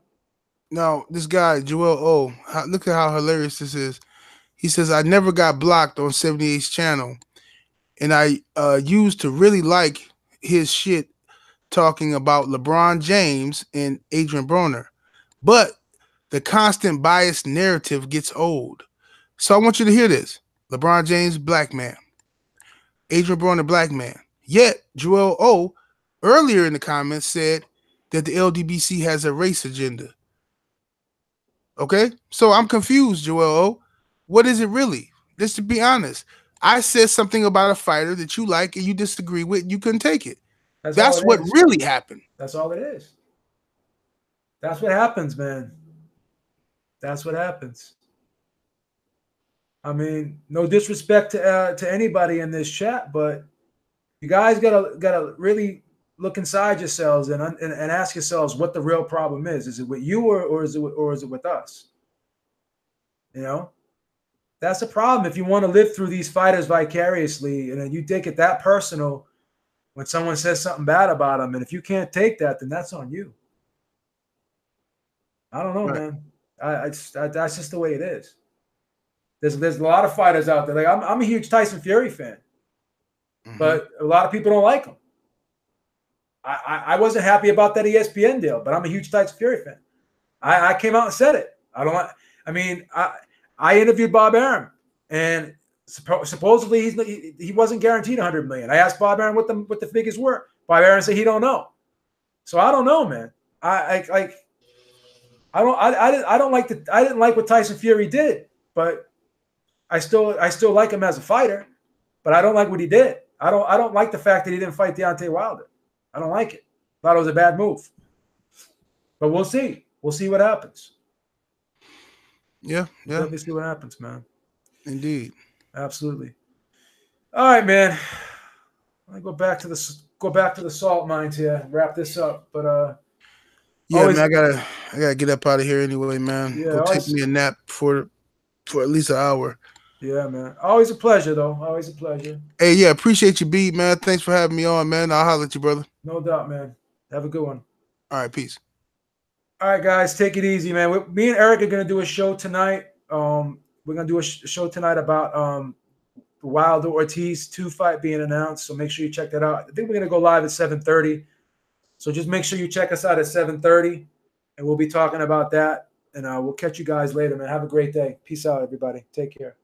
Now, this guy, Joel O, look at how hilarious this is. He says, I never got blocked on 78's channel. And I used to really like his shit talking about LeBron James and Adrian Broner. But the constant biased narrative gets old. So I want you to hear this. LeBron James, black man. Adrian Broner, black man. Yet, Joel O, earlier in the comments, said that the LDBC has a race agenda. Okay? So I'm confused, Joel O. What is it really? Just to be honest. I said something about a fighter that you like and you disagree with, and you couldn't take it. That's what really happened. That's all it is. That's what happens, man. That's what happens. I mean, no disrespect to anybody in this chat, but you guys gotta really look inside yourselves and ask yourselves what the real problem is. Is it with you or is it with us? You know? That's a problem if you want to live through these fighters vicariously and then you take it that personal when someone says something bad about them. And if you can't take that, then that's on you. I don't know, man. That's just the way it is. There's a lot of fighters out there. Like I'm a huge Tyson Fury fan, but a lot of people don't like him. I wasn't happy about that ESPN deal, but I'm a huge Tyson Fury fan. I came out and said it. I interviewed Bob Arum, and supposedly he wasn't guaranteed $100 million. I asked Bob Arum what the figures were. Bob Arum said he don't know. So I don't know, man. I didn't like what Tyson Fury did, but I still like him as a fighter, but I don't like what he did. I don't like the fact that he didn't fight Deontay Wilder. I don't like it. Thought it was a bad move. But we'll see. We'll see what happens. Yeah. Let me see what happens, man. Indeed. Absolutely. All right, man. I go back to the salt mines here. Wrap this up, but yeah, man. I gotta get up out of here anyway, man. Yeah, go take me a nap for at least an hour. Yeah, man. Always a pleasure, though. Always a pleasure. Hey, yeah, appreciate you, beat, man. Thanks for having me on, man. I'll holler at you, brother. No doubt, man. Have a good one. All right, peace. All right, guys, take it easy, man. Me and Eric are gonna do a show tonight. We're gonna do a show tonight about the Wilder Ortiz 2 fight being announced. So make sure you check that out. I think we're gonna go live at 7:30. So just make sure you check us out at 7:30, and we'll be talking about that. And we'll catch you guys later, man. Have a great day. Peace out, everybody. Take care.